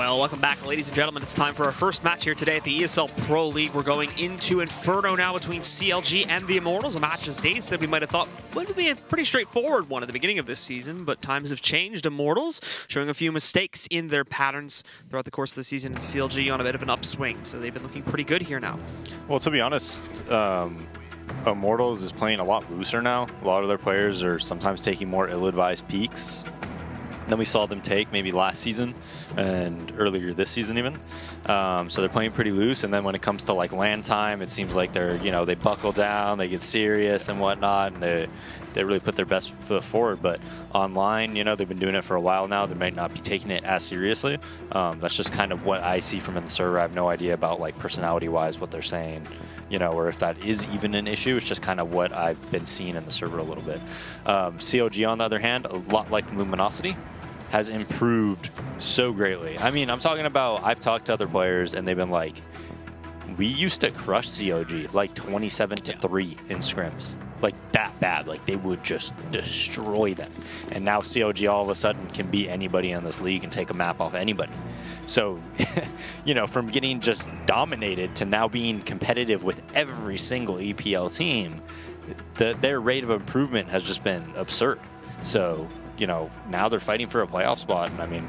Well, welcome back, ladies and gentlemen. It's time for our first match here today at the ESL Pro League. We're going into Inferno now between CLG and the Immortals. A match, as Dave said, we might have thought would be a pretty straightforward one at the beginning of this season, but times have changed. Immortals showing a few mistakes in their patterns throughout the course of the season, and CLG on a bit of an upswing, so they've been looking pretty good here now. Well, to be honest, Immortals is playing a lot looser now. A lot of their players are sometimes taking more ill-advised peaks than we saw them take maybe last season and earlier this season even. So they're playing pretty loose, and then when it comes to like land time, it seems like they're, they buckle down, they get serious and whatnot, and they really put their best foot forward. But online, they've been doing it for a while now. They might not be taking it as seriously. That's just kind of what I see from in the server. I have no idea about like personality-wise what they're saying, or if that is even an issue. It's just kind of what I've been seeing in the server a little bit. CLG, on the other hand, a lot like Luminosity, has improved so greatly. I mean, I'm talking about, I've talked to other players and they've been like, we used to crush CLG like 27-3 in scrims. Like that bad. Like they would just destroy them. And now CLG all of a sudden can beat anybody in this league and take a map off anybody. So, from getting just dominated to now being competitive with every single EPL team, their rate of improvement has just been absurd. So, now they're fighting for a playoff spot, and I mean,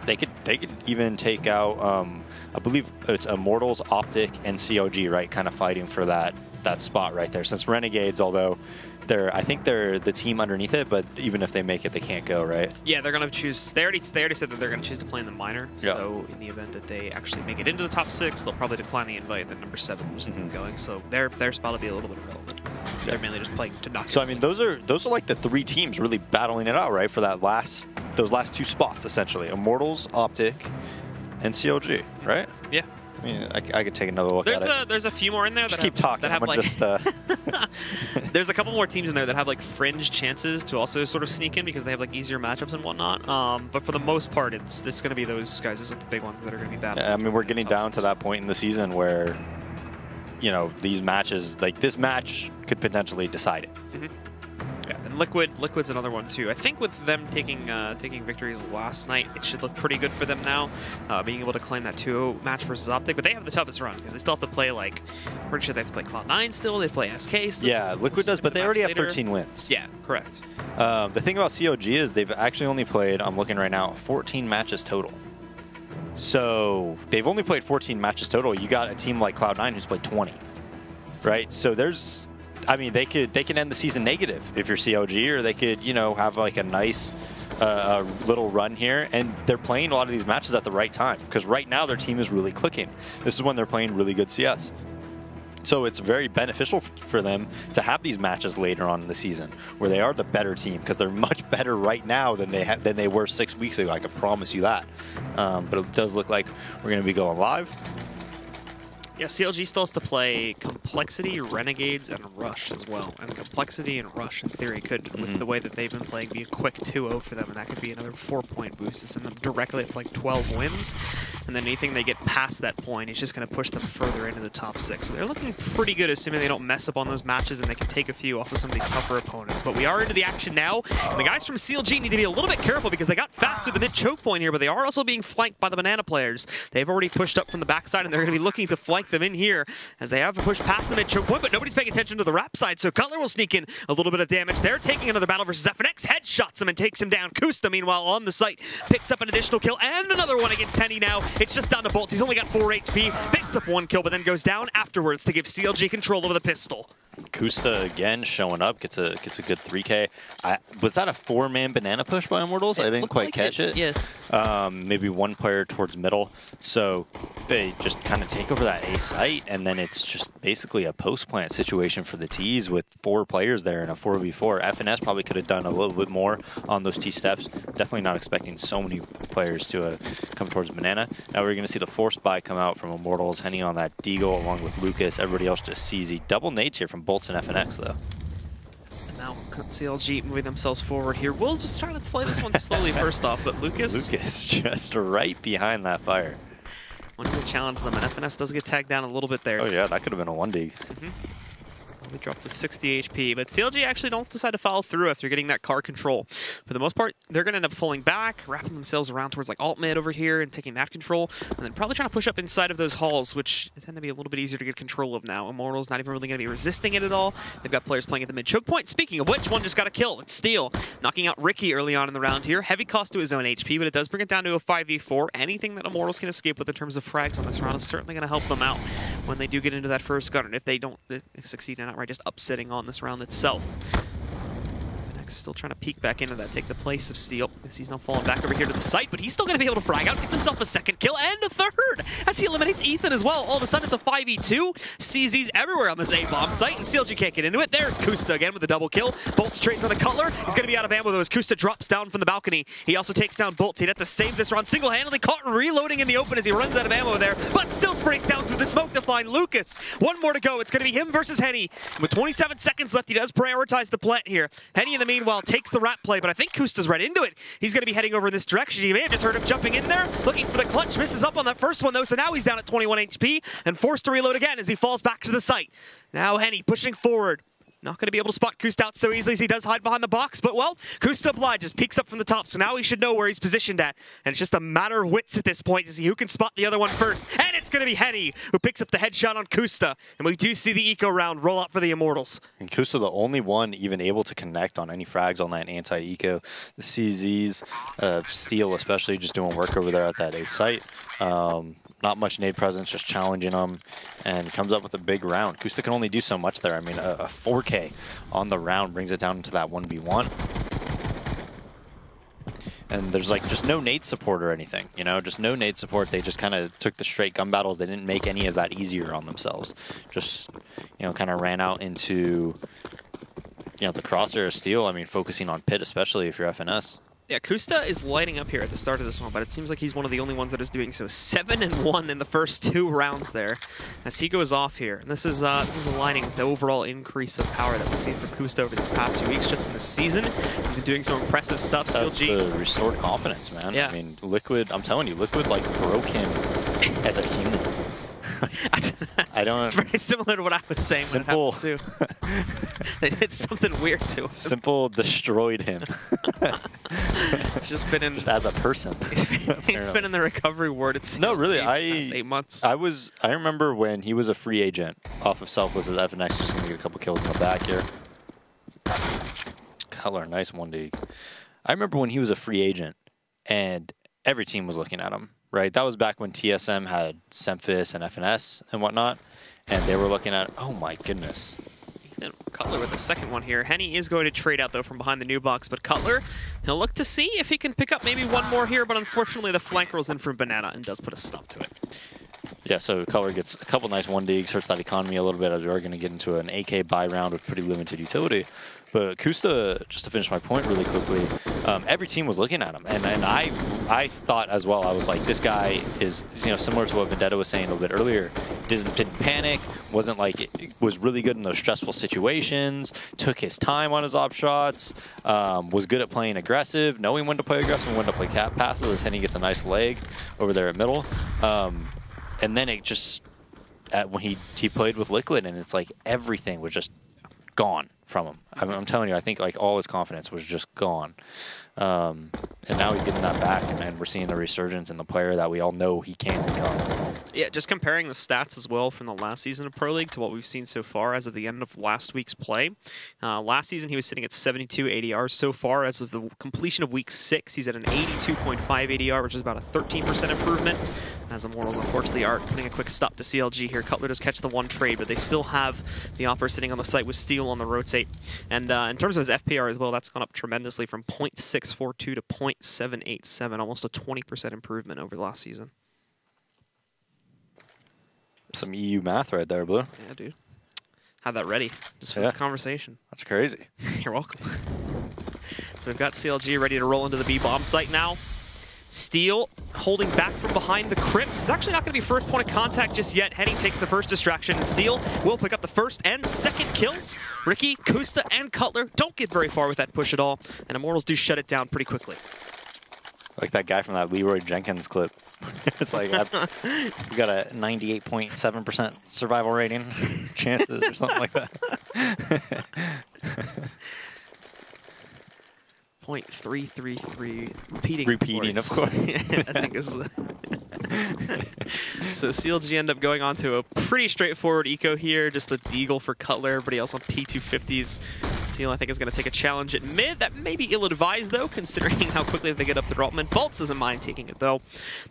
they could even take out, I believe it's Immortals, Optic, and CLG, right? Kind of fighting for that spot right there. Since Renegades, although I think they're the team underneath it, but even if they make it, they can't go, right? Yeah, they're gonna choose. They already said that they're gonna choose to play in the minor. Yeah. So in the event that they actually make it into the top 6, they'll probably decline the invite, and then number 7 was going. So their spot will be a little bit irrelevant. Yeah. They're mainly just playing to knock. So I mean, those are like the 3 teams really battling it out, right? For those last 2 spots, essentially: Immortals, Optic, and CLG, right? Yeah. I mean, I could take another look at it. There's a few more in there. Just keep talking. That have like, there's a couple more teams in there that have like fringe chances to also sort of sneak in because they have like easier matchups and whatnot. But for the most part, it's going to be those guys. Those are the big ones that are going to be battling. Yeah, I mean, we're getting down to that point in the season where, these matches, like this match, could potentially decide it. Yeah, and Liquid's another one too. I think with them taking victories last night, it should look pretty good for them now, being able to claim that 2-0 match versus Optic. But they have the toughest run because they still have to play like, I'm pretty sure they have to play Cloud9 still. They play SK still. Yeah, Liquid does, but they already have 13 wins. Yeah, correct. The thing about CLG is they've actually only played, I'm looking right now, 14 matches total. So they've only played 14 matches total. You got a team like Cloud9 who's played 20, right? So there's, I mean, they can end the season negative if you're CLG, or they could, have like a nice little run here. And they're playing a lot of these matches at the right time because right now their team is really clicking. This is when they're playing really good CS. So it's very beneficial for them to have these matches later on in the season where they are the better team because they're much better right now than they were 6 weeks ago. I can promise you that. But it does look like we're going to be going live. Yeah, CLG still has to play Complexity, Renegades, and Rush as well. And Complexity and Rush, in theory, could, with the way that they've been playing, be a quick 2-0 for them, and that could be another 4-point boost to send them directly up to like 12 wins. And then anything they get past that point is just going to push them further into the top 6. So they're looking pretty good, assuming they don't mess up on those matches and they can take a few off of some of these tougher opponents. But we are into the action now, and the guys from CLG need to be a little bit careful because they got fast through the mid-choke point here, but they are also being flanked by the Banana players. They've already pushed up from the backside, and they're going to be looking to flank them in here as they have to push past the mid-choke point, but nobody's paying attention to the rap side, so Cutler will sneak in a little bit of damage. They're taking another battle versus FNX, headshots him and takes him down. Kusta, meanwhile, on the site, picks up an additional kill, and another one against Tenny now. It's just down to Bolts. He's only got 4 HP, picks up 1 kill, but then goes down afterwards to give CLG control over the pistol. Kusta again showing up, gets a good 3K. Was that a 4-man banana push by Immortals? I didn't quite catch it. Yeah. Maybe 1 player towards middle. So they just kind of take over that A site, and then it's just basically a post-plant situation for the Ts with 4 players there in a 4v4. FNS probably could have done a little bit more on those T steps. Definitely not expecting so many players to come towards banana. Now we're going to see the force buy come out from Immortals, Henny on that Deagle along with Lucas. Everybody else just CZ. Double nades here from Bolts and FNX though. And now CLG moving themselves forward here. Will's just trying to play this one slowly first off, but Lucas just right behind that fire. Wanting to challenge them, and FNS does get tagged down a little bit there. Oh yeah, that could have been a 1D. We dropped to 60 HP, but CLG actually don't decide to follow through after getting that car control. For the most part, they're going to end up falling back, wrapping themselves around towards like alt mid over here and taking that control, and then probably trying to push up inside of those halls, which tend to be a little bit easier to get control of now. Immortals not even really going to be resisting it at all. They've got players playing at the mid choke point. Speaking of which, one just got a kill. It's Steel, knocking out Ricky early on in the round here. Heavy cost to his own HP, but it does bring it down to a 5v4. Anything that Immortals can escape with in terms of frags on this round is certainly going to help them out when they do get into that first gun, and if they don't succeed in outright just upsetting on this round itself. Still trying to peek back into that, take the place of Steel. He's now falling back over here to the site, but he's still going to be able to frag out, gets himself a second kill and a third as he eliminates Ethan as well. All of a sudden, it's a 5v2. CZ's everywhere on this A-bomb site, and CLG can't get into it. There's Kusta again with a double kill. Bolts trades on a Cutler. He's going to be out of ammo though as Kusta drops down from the balcony. He also takes down Bolts. He'd have to save this round single-handedly, caught reloading in the open as he runs out of ammo there, but still sprays down through the smoke to find Lucas. One more to go. It's going to be him versus Henny. With 27 seconds left, he does prioritize the plant here. Henny, in the meanwhile, takes the rat play, but I think Kusta's right into it. He's going to be heading over in this direction. You may have just heard him jumping in there, looking for the clutch. Misses up on that first one, though, so now he's down at 21 HP and forced to reload again as he falls back to the site. Now Henny pushing forward. Not going to be able to spot Kusta out so easily as he does hide behind the box, but well, Kusta obliges, peeks up from the top, so now he should know where he's positioned at. And it's just a matter of wits at this point to see who can spot the other one first. And it's going to be Henny who picks up the headshot on Kusta. And we do see the eco round roll out for the Immortals. And Kusta the only one even able to connect on any frags on that anti-eco. The CZs, Steel especially, just doing work over there at that A site. Not much nade presence, just challenging them, and comes up with a big round. Kusta can only do so much there. I mean, a 4K on the round brings it down into that 1v1. And there's like just no nade support or anything, you know, just no nade support. They just kind of took the straight gun battles. They didn't make any of that easier on themselves. Just, you know, kind of ran out into, you know, the crosshair of Steel. I mean, focusing on pit, especially if you're FNS. Yeah, Kusta is lighting up here at the start of this one, but it seems like he's one of the only ones that is doing so. 7-1 in the first 2 rounds there as he goes off here. And this is aligning with the overall increase of power that we've seen from Kusta over these past few weeks, just in the season. He's been doing some impressive stuff. That's CLG. the restored confidence, man. Yeah. I mean, Liquid, I'm telling you, Liquid like broke him as a human. I don't. It's very similar to what I was saying. Simple. When it happened too. They did something weird to him. Simple destroyed him. Just been in. Just as a person. He's been in the recovery ward. It's no, really. Past 8 months. I remember when he was a free agent off of Selfless as FNX, just gonna get a couple kills in the back here. Cutler, nice 1D. I remember when he was a free agent, and every team was looking at him. Right, that was back when TSM had Semphis and FNS and whatnot, and they were looking at, oh my goodness. And Cutler with the second one here. Henny is going to trade out, though, from behind the new box, but Cutler, he'll look to see if he can pick up maybe one more here, but unfortunately the flank rolls in from Banana and does put a stop to it. Yeah, so Cutler gets a couple nice 1D, starts that economy a little bit as we are going to get into an AK buy round with pretty limited utility. But Kusta, just to finish my point really quickly, every team was looking at him, and I thought as well. I was like, this guy is, you know, similar to what Vendetta was saying a little bit earlier. Didn't panic, wasn't like it was really good in those stressful situations. Took his time on his op shots, was good at playing aggressive, knowing when to play aggressive, when to play cap passive. As Henny gets a nice leg over there at middle, and then it just when he played with Liquid, and it's like everything was just gone from him. I'm telling you, I think like all his confidence was just gone. And now he's getting that back, and we're seeing the resurgence in the player that we all know he can become. Yeah, just comparing the stats as well from the last season of Pro League to what we've seen so far as of the end of last week's play. Last season, he was sitting at 72 ADR. So far, as of the completion of week 6, he's at an 82.5 ADR, which is about a 13% improvement. As Immortals, unfortunately, are putting a quick stop to CLG here. Cutler does catch the one trade, but they still have the Opera sitting on the site with Steel on the rotate. And in terms of his FPR as well, that's gone up tremendously from 0.642 to 0.787, almost a 20% improvement over the last season. Some EU math right there, Blue. Yeah, dude. Had that ready just for this conversation. That's crazy. You're welcome. So we've got CLG ready to roll into the B-bomb site now. Steel holding back from behind the crypts. It's actually not going to be first point of contact just yet. Henny takes the first distraction, and Steel will pick up the first and second kills. Ricky, Kusta, and Cutler don't get very far with that push at all, and Immortals do shut it down pretty quickly. Like that guy from that Leroy Jenkins clip. It's like, you got a 98.7% survival rating chances or something like that. .333 repeating, of course. I think is the So CLG end up going on to a pretty straightforward eco here, just a Deagle for Cutler. Everybody else on P250s. Steel, I think, is going to take a challenge at mid. That may be ill-advised, though, considering how quickly they get up the development. Bolts doesn't mind taking it, though.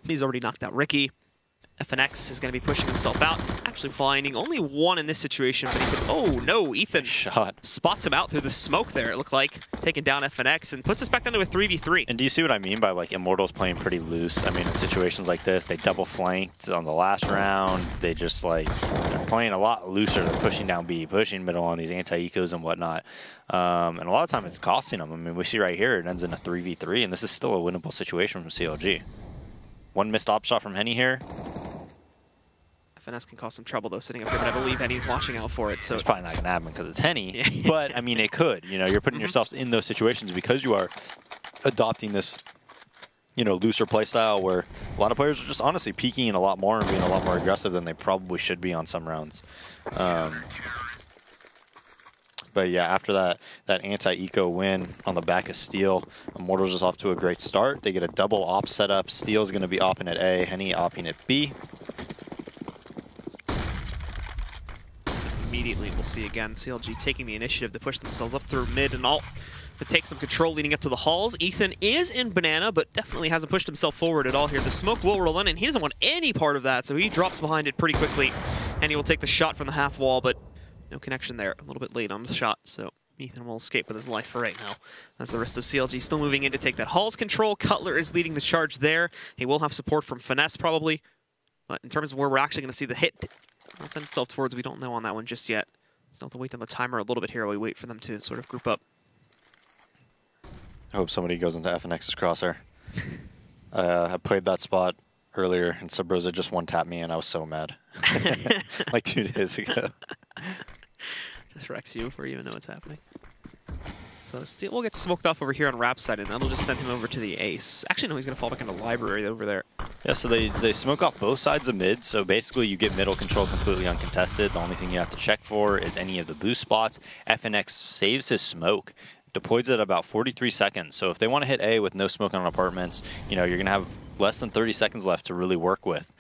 He's already knocked out Ricky. FNX is going to be pushing himself out, actually finding only one in this situation, but he could, oh no, Ethan shot spots him out through the smoke there, it looked like, taking down FNX and puts us back down to a 3v3. And do you see what I mean by like Immortals playing pretty loose? I mean, in situations like this, they double flanked on the last round. They just like, they're playing a lot looser. They're pushing down B, pushing middle on these anti-ecos and whatnot. And a lot of time it's costing them. I mean, we see right here, it ends in a 3v3, and this is still a winnable situation from CLG. One missed op shot from Henny here. FNS can cause some trouble, though, sitting up here, but I believe Henny's watching out for it. So it's probably not going to happen because it's Henny, but, I mean, it could. You know, you're putting yourselves in those situations because you are adopting this, you know, looser play style where a lot of players are just honestly peeking a lot more and being a lot more aggressive than they probably should be on some rounds. But, yeah, after that anti-eco win on the back of Steel, Immortals is off to a great start. They get a double op setup. Steel's going to be opping at A, Henny opping at B. Immediately, we'll see again CLG taking the initiative to push themselves up through mid and alt to take some control leading up to the halls. Ethan is in banana, but definitely hasn't pushed himself forward at all here. The smoke will roll in, and he doesn't want any part of that, so he drops behind it pretty quickly, and he will take the shot from the half wall, but no connection there. A little bit late on the shot, so Ethan will escape with his life for right now. As the rest of CLG still moving in to take that halls control. Cutler is leading the charge there. He will have support from Finesse probably, but in terms of where we're actually going to see the hit send itself towards, we don't know on that one just yet. Still have to wait on the timer a little bit here while we wait for them to sort of group up. I hope somebody goes into FNX's crosshair. I played that spot earlier, and Subrosa just one-tapped me, and I was so mad. Like 2 days ago. Just wrecks you before you even know what's happening. So Steel will get smoked off over here on Rap's side, and that'll just send him over to the ace. Actually, no, he's going to fall back into library over there. Yeah, so they smoke off both sides of mid, so basically you get middle control completely uncontested. The only thing you have to check for is any of the boost spots. FNX saves his smoke, deploys it at about 43 seconds. So if they want to hit A with no smoke on apartments, you know, you're going to have less than 30 seconds left to really work with.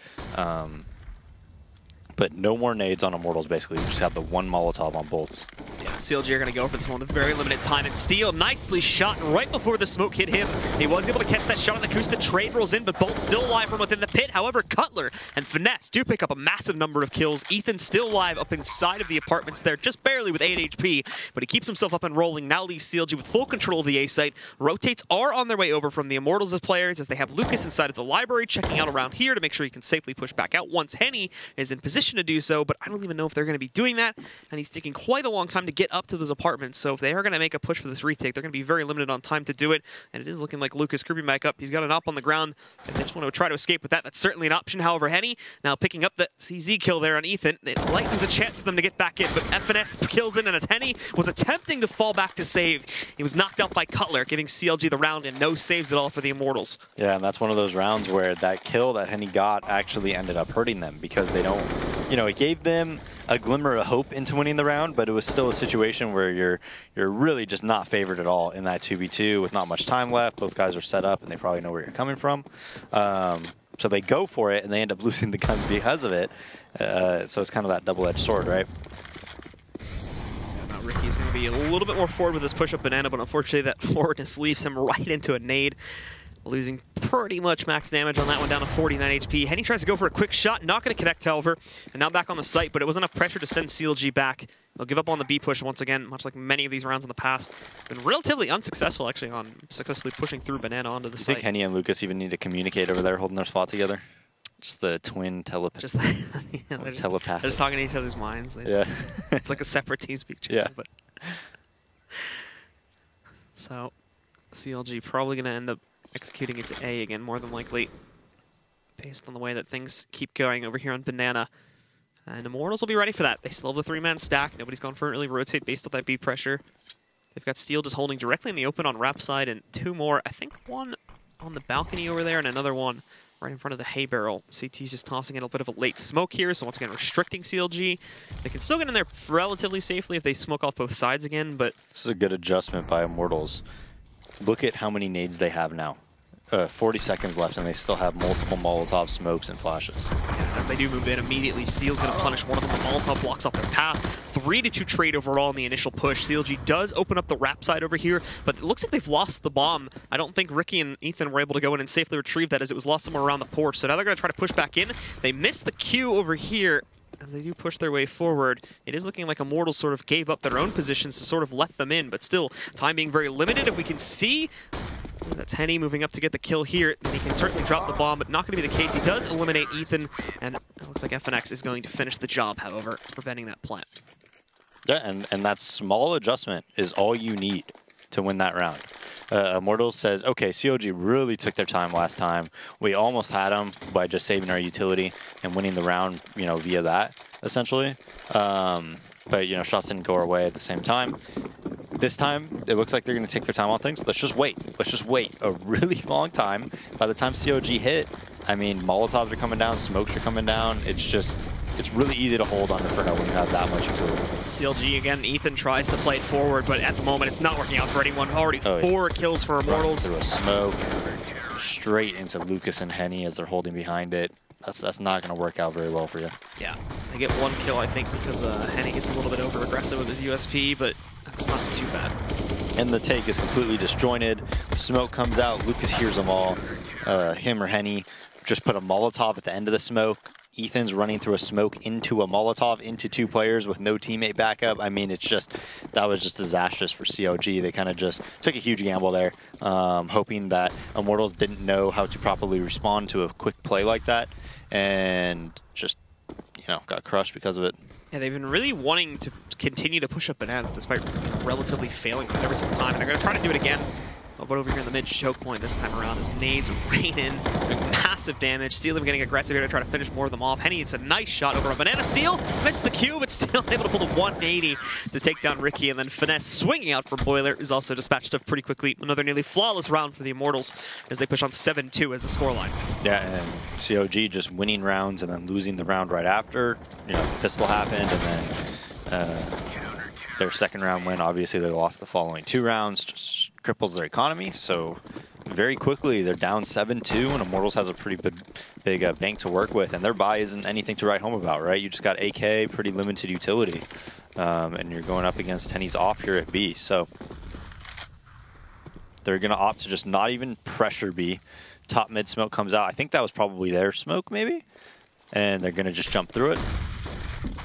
But no more nades on Immortals, basically. You just have the one Molotov on bolts. Yeah, CLG are going to go for this one with a very limited time. And Steel nicely shot right before the smoke hit him. He was able to catch that shot on the Kusta. Trade rolls in, but Bolt still alive from within the pit. However, Cutler and Finesse do pick up a massive number of kills. Ethan still alive up inside of the apartments there, just barely with 8 HP. But he keeps himself up and rolling. Now leaves CLG with full control of the A site. Rotates are on their way over from the Immortals as players, as they have Lucas inside of the library checking out around here to make sure he can safely push back out once Henny is in position to do so. But I don't even know if they're going to be doing that. And he's taking quite a long time to get up to those apartments. So if they are going to make a push for this retake, they're going to be very limited on time to do it. And it is looking like Lucas creeping back up. He's got an op on the ground. If they just want to try to escape with that, that's certainly an option. However, Henny now picking up the CZ kill there on Ethan. It lightens a chance for them to get back in. But FNS kills in, and as Henny was attempting to fall back to save, he was knocked out by Cutler, giving CLG the round and no saves at all for the Immortals. Yeah, and that's one of those rounds where that kill that Henny got actually ended up hurting them because they don't, you know, it gave them a glimmer of hope into winning the round, but it was still a situation where you're really just not favored at all in that 2v2 with not much time left. Both guys are set up and they probably know where you're coming from. So they go for it and they end up losing the guns because of it. So it's kind of that double-edged sword, right? Now Ricky's going to be a little bit more forward with this push-up banana, but unfortunately that forwardness leaves him right into a nade. Losing pretty much max damage on that one, down to 49 HP. Henny tries to go for a quick shot, not going to connect, however, and now back on the site, but it was enough pressure to send CLG back. They'll give up on the B push once again, much like many of these rounds in the past. Been relatively unsuccessful, actually, on successfully pushing through banana onto the site. I think Henny and Lucas even need to communicate over there, holding their spot together. Just the twin telepath. Yeah, they're just talking to each other's minds. Yeah. It's like a separate TeamSpeak channel. Yeah. But so CLG probably going to end up executing it to A again, more than likely, based on the way that things keep going over here on banana. And Immortals will be ready for that. They still have the 3-man stack. Nobody's gone for an early rotate based on that B pressure. They've got Steel just holding directly in the open on Rap side, and 2 more. I think 1 on the balcony over there and another one right in front of the hay barrel. CT's just tossing in a bit of a late smoke here, so once again restricting CLG. They can still get in there relatively safely if they smoke off both sides again, but... This is a good adjustment by Immortals. Look at how many nades they have now. 40 seconds left, and they still have multiple Molotov smokes and flashes. Yeah, as they do move in immediately, Steel's going to punish one of them. The Molotov blocks off their path. 3-2 trade overall in the initial push. CLG does open up the wrap side over here, but it looks like they've lost the bomb. I don't think Ricky and Ethan were able to go in and safely retrieve that as it was lost somewhere around the porch. So now they're going to try to push back in. They miss the Q over here. As they do push their way forward, it is looking like Immortals sort of gave up their own positions to sort of let them in, but still, time being very limited. If we can see, that's Henny moving up to get the kill here, then he can certainly drop the bomb, but not going to be the case. He does eliminate Ethan, and it looks like FNX is going to finish the job, however, preventing that plant. Yeah, and that small adjustment is all you need to win that round. Immortals says, okay, CLG really took their time last time. We almost had them by just saving our utility and winning the round, you know, via that, essentially. But, you know, shots didn't go our way at the same time. This time, it looks like they're going to take their time on things. Let's just wait. Let's just wait a really long time. By the time CLG hit, I mean, Molotovs are coming down, smokes are coming down. It's really easy to hold on Inferno when you have that much utility. CLG again, Ethan tries to play it forward, but at the moment it's not working out for anyone. Already 4 kills for Immortals. Through a smoke, straight into Lucas and Henny as they're holding behind it. That's not going to work out very well for you. Yeah, they get 1 kill, I think, because Henny gets a little bit over-aggressive with his USP, but that's not too bad. And the take is completely disjointed. Smoke comes out, Lucas hears them all. Him or Henny just put a Molotov at the end of the smoke. Ethan's running through a smoke into a Molotov into 2 players with no teammate backup. I mean, that was just disastrous for CLG. They kind of just took a huge gamble there, hoping that Immortals didn't know how to properly respond to a quick play like that, and just, you know, got crushed because of it. Yeah, they've been really wanting to continue to push up Banana despite relatively failing every single time, and they're going to try to do it again. But over here in the mid choke point this time around as nades rain in, doing massive damage. Steel getting aggressive here to try to finish more of them off. Henny, it's a nice shot over a Banana. Steel missed the Q, but still able to pull the 180 to take down Ricky. And then Finesse swinging out for Boiler is also dispatched up pretty quickly. Another nearly flawless round for the Immortals as they push on 7-2 as the scoreline. Yeah, and CLG just winning rounds and then losing the round right after. You know, pistol happened, and then their second round win, obviously they lost the following 2 rounds, just cripples their economy. So very quickly they're down 7-2, and Immortals has a pretty big bank to work with, and their buy isn't anything to write home about, right? You just got AK, pretty limited utility, and you're going up against Henny's off here at B. So they're going to opt to just not even pressure B. Top mid smoke comes out. I think that was probably their smoke, maybe, and they're going to just jump through it.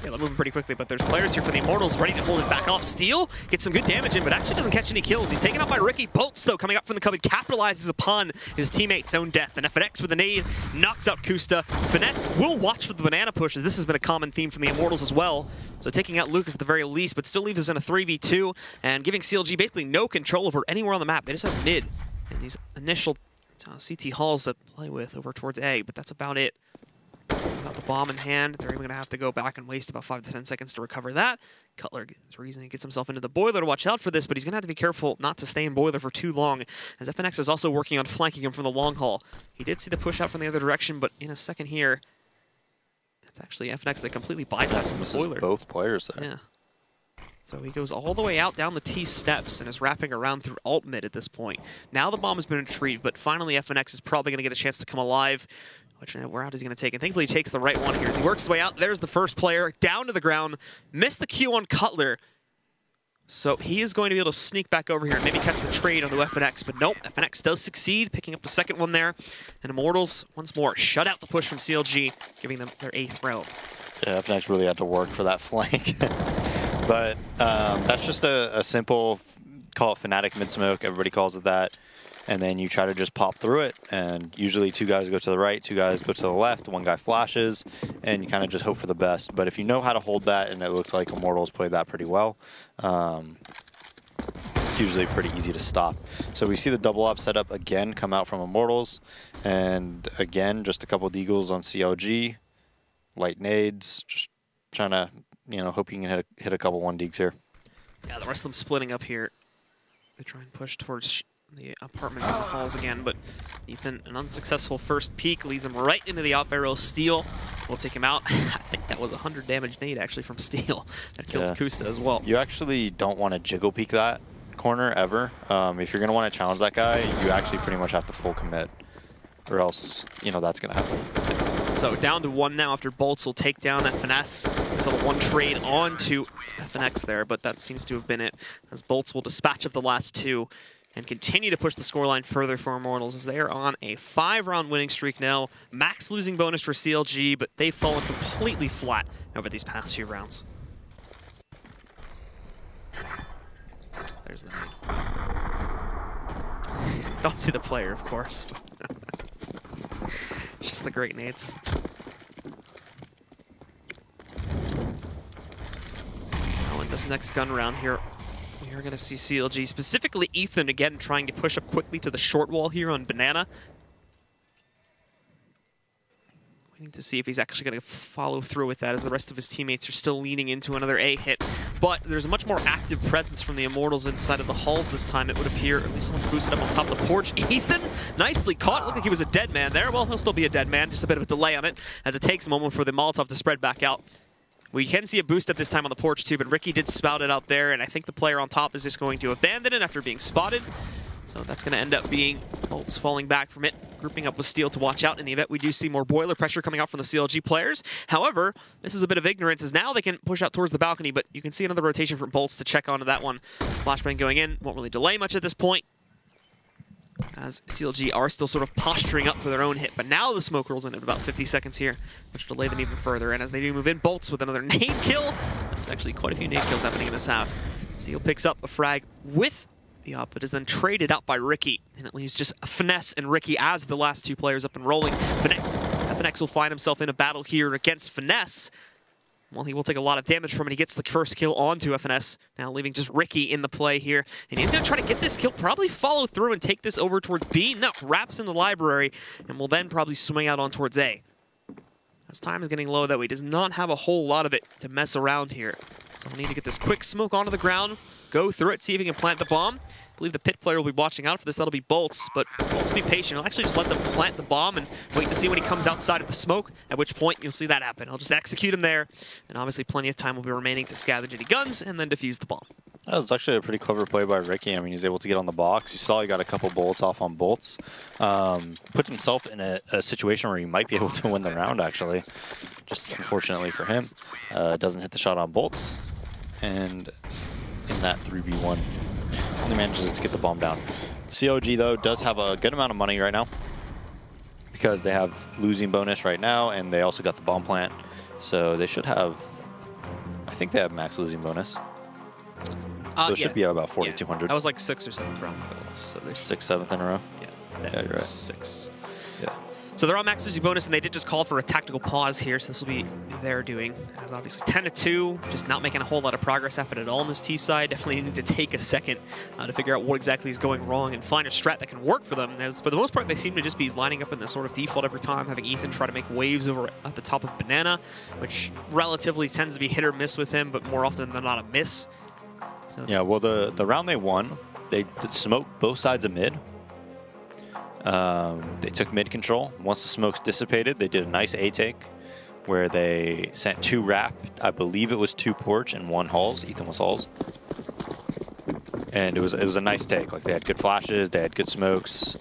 Yeah, they're moving pretty quickly, but there's players here for the Immortals ready to hold it back off. Steel gets some good damage in, but actually doesn't catch any kills. He's taken out by Ricky. Bolts, though, coming up from the cupboard, capitalizes upon his teammate's own death. And FNX with a nade knocks out Kusta. Finesse will watch for the banana push, as this has been a common theme from the Immortals as well. So taking out Lucas at the very least, but still leaves us in a 3v2 and giving CLG basically no control over anywhere on the map. They just have mid and these initial CT halls to play with over towards A, but that's about it. Got the bomb in hand. They're even going to have to go back and waste about 5 to 10 seconds to recover that. Cutler is the reason he gets himself into the boiler to watch out for this, but he's going to have to be careful not to stay in boiler for too long, as FNX is also working on flanking him from the long haul. He did see the push out from the other direction, but in a second here, it's actually FNX that completely bypasses the boiler. Both players there. Yeah. So he goes all the way out down the T steps and is wrapping around through alt mid at this point. Now the bomb has been retrieved, but finally FNX is probably going to get a chance to come alive. Which route is he going to take? And thankfully he takes the right one here as he works his way out. There's the first player down to the ground. Missed the Q on Cutler. So he is going to be able to sneak back over here and maybe catch the trade onto FNX. But nope, FNX does succeed, picking up the second one there. And Immortals, once more, shut out the push from CLG, giving them their 8th round. Yeah, FNX really had to work for that flank. But that's just a simple, call it Fnatic mid-smoke. Everybody calls it that. And then you try to just pop through it, and usually 2 guys go to the right, 2 guys go to the left, 1 guy flashes, and you kind of just hope for the best. But if you know how to hold that, and it looks like Immortals played that pretty well, it's usually pretty easy to stop. So we see the double op setup again come out from Immortals, and again, just a couple deagles on CLG, light nades, just trying to, you know, hope you can hit a couple 1 deags here. Yeah, the rest of them splitting up here. They try and push towards the apartments and the halls again, but Ethan, an unsuccessful first peek, leads him right into the up arrow Steel. We'll take him out. I think that was a 100 damage nade actually from Steel. That kills Kusta as well. You actually don't want to jiggle peek that corner ever. If you're going to want to challenge that guy, you actually pretty much have to full commit, or else, you know, that's going to happen. So down to 1 now after Bolts will take down that Finesse. So the 1 trade on to FNX there, but that seems to have been it, as Bolts will dispatch of the last 2 and continue to push the scoreline further for Immortals as they are on a 5-round winning streak now. Max losing bonus for CLG, but they've fallen completely flat over these past few rounds. There's the nade. Don't see the player, of course. It's just the great nades. Now in this next gun round here, we are going to see CLG, specifically Ethan again, trying to push up quickly to the short wall here on Banana. Waiting to see if he's actually going to follow through with that, as the rest of his teammates are still leaning into another A hit. But there's a much more active presence from the Immortals inside of the halls this time, it would appear. At least someone boosted up on top of the porch. Ethan, nicely caught. Looked like he was a dead man there. Well, he'll still be a dead man, just a bit of a delay on it, as it takes a moment for the Molotov to spread back out. We can see a boost at this time on the porch too, but Ricky did spout it out there, and I think the player on top is just going to abandon it after being spotted. So that's going to end up being Bolts falling back from it, grouping up with Steel to watch out. In the event we do see more boiler pressure coming out from the CLG players. However, this is a bit of ignorance, as now they can push out towards the balcony, but you can see another rotation from Bolts to check onto that one. Flashbang going in, won't really delay much at this point, as CLG are still sort of posturing up for their own hit. But now the smoke rolls in at about 50 seconds here, which will delay them even further. And as they do move in, Bolts with another nade kill. That's actually quite a few nade kills happening in this half. Steel picks up a frag with the op, but is then traded out by Ricky, and it leaves just Finesse and Ricky as the last 2 players up and rolling. FNX will find himself in a battle here against Finesse. Well, he will take a lot of damage from it. He gets the first kill onto FNS, now leaving just Ricky in the play here. And he's going to try to get this kill, probably follow through and take this over towards B. No, wraps in the library, and will then probably swing out on towards A. As time is getting low, that way, does not have a whole lot of it to mess around here. So we'll need to get this quick smoke onto the ground, go through it, see if he can plant the bomb. I believe the pit player will be watching out for this. That'll be Bolts, but Bolts will be patient. He'll actually just let them plant the bomb and wait to see when he comes outside of the smoke, at which point you'll see that happen. He'll just execute him there, and obviously plenty of time will be remaining to scavenge any guns and then defuse the bomb. That was actually a pretty clever play by Ricky. I mean, he's able to get on the box. You saw he got a couple bullets off on Bolts. Puts himself in a situation where he might be able to win the round, actually. Just unfortunately for him, doesn't hit the shot on Bolts. And in that 3v1, only manages to get the bomb down. CLG, though, does have a good amount of money right now, because they have losing bonus right now, and they also got the bomb plant. So they should have, I think they have max losing bonus. So it should be about 4,200. That was like 6th or 7th round. So they're 6th, 7th in a row? Yeah, you're right. 6. Yeah. So they're on max losing bonus, and they did just call for a tactical pause here, so this will be their doing. As obviously 10-2, just not making a whole lot of progress happen at all on this T side. Definitely need to take a second to figure out what exactly is going wrong and find a strat that can work for them. As for the most part, they seem to just be lining up in this sort of default every time, having Ethan try to make waves over at the top of Banana, which relatively tends to be hit or miss with him, but more often than not a miss. So yeah, well, the round they won, they did smoke both sides of mid. They took mid control. Once the smokes dissipated, they did a nice A take where they sent 2 wrap. I believe it was 2 porch and 1 halls. Ethan was halls. And it was a nice take. Like, they had good flashes, they had good smokes.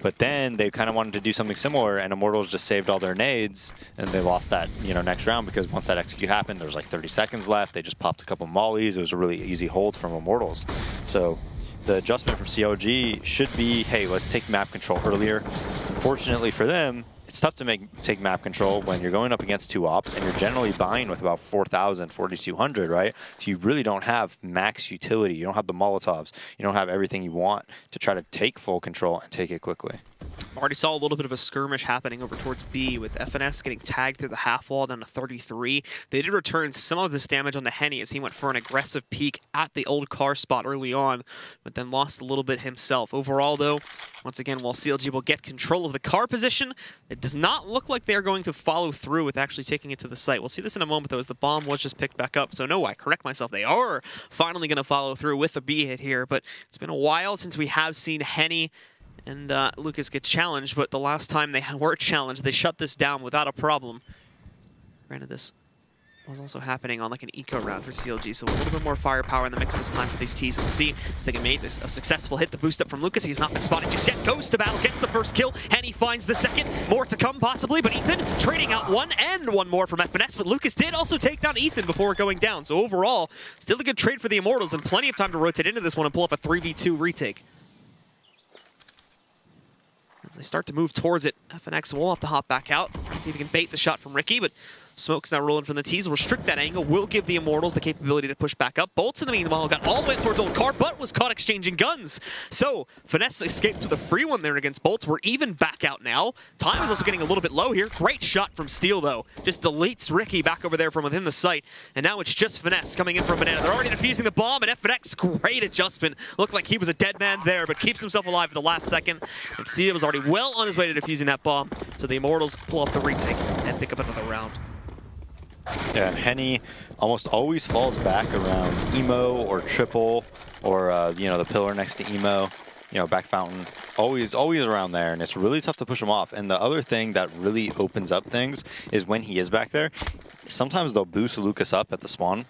But then they kind of wanted to do something similar, and Immortals just saved all their nades, and they lost that, next round, because once that execute happened, there was like 30 seconds left. They just popped a couple mollies. It was a really easy hold from Immortals. So the adjustment from CLG should be, hey, let's take map control earlier. Unfortunately for them, it's tough to take map control when you're going up against 2 ops, and you're generally buying with about 4,000, 4,200, right? So you really don't have max utility. You don't have the Molotovs. You don't have everything you want to try to take full control and take it quickly. Already saw a little bit of a skirmish happening over towards B with FNS getting tagged through the half wall down to 33. They did return some of this damage onto Henny as he went for an aggressive peek at the old car spot early on, but then lost a little bit himself. Overall, though, once again, while CLG will get control of the car position, it does not look like they're going to follow through with actually taking it to the site. We'll see this in a moment, though, as the bomb was just picked back up. So no, I correct myself. They are finally going to follow through with a B hit here, but it's been a while since we have seen Henny and Lucas get challenged, but the last time they were challenged, they shut this down without a problem. Granted, this was also happening on like an eco round for CLG, so a little bit more firepower in the mix this time for these Ts. We'll see if they can make this a successful hit. The boost up from Lucas, he's not been spotted just yet. Goes to battle, gets the first kill, and he finds the second. More to come possibly, but Ethan trading out one and one more from FNS, but Lucas did also take down Ethan before going down. So overall, still a good trade for the Immortals and plenty of time to rotate into this one and pull up a 3v2 retake. As they start to move towards it, FNX will have to hop back out. See if he can bait the shot from Ricky, but smoke's now rolling from the T's. Restrict that angle, will give the Immortals the capability to push back up. Bolts, in the meanwhile, got all the way towards Old Car, but was caught exchanging guns. So, Finesse escaped with a free one there against Bolts. We're even back out now. Time is also getting a little bit low here. Great shot from Steel, though. Just deletes Ricky back over there from within the site. And now it's just Finesse coming in from Banana. They're already defusing the bomb, and FNX, great adjustment. Looked like he was a dead man there, but keeps himself alive for the last second. And Steel was already well on his way to defusing that bomb. So the Immortals pull off the retake and pick up another round. Yeah, and Henny almost always falls back around Emo or Triple or, you know, the pillar next to Emo, you know, back fountain. Always around there, and it's really tough to push him off. And the other thing that really opens up things is when he is back there, sometimes they'll boost Lucas up at the spawn.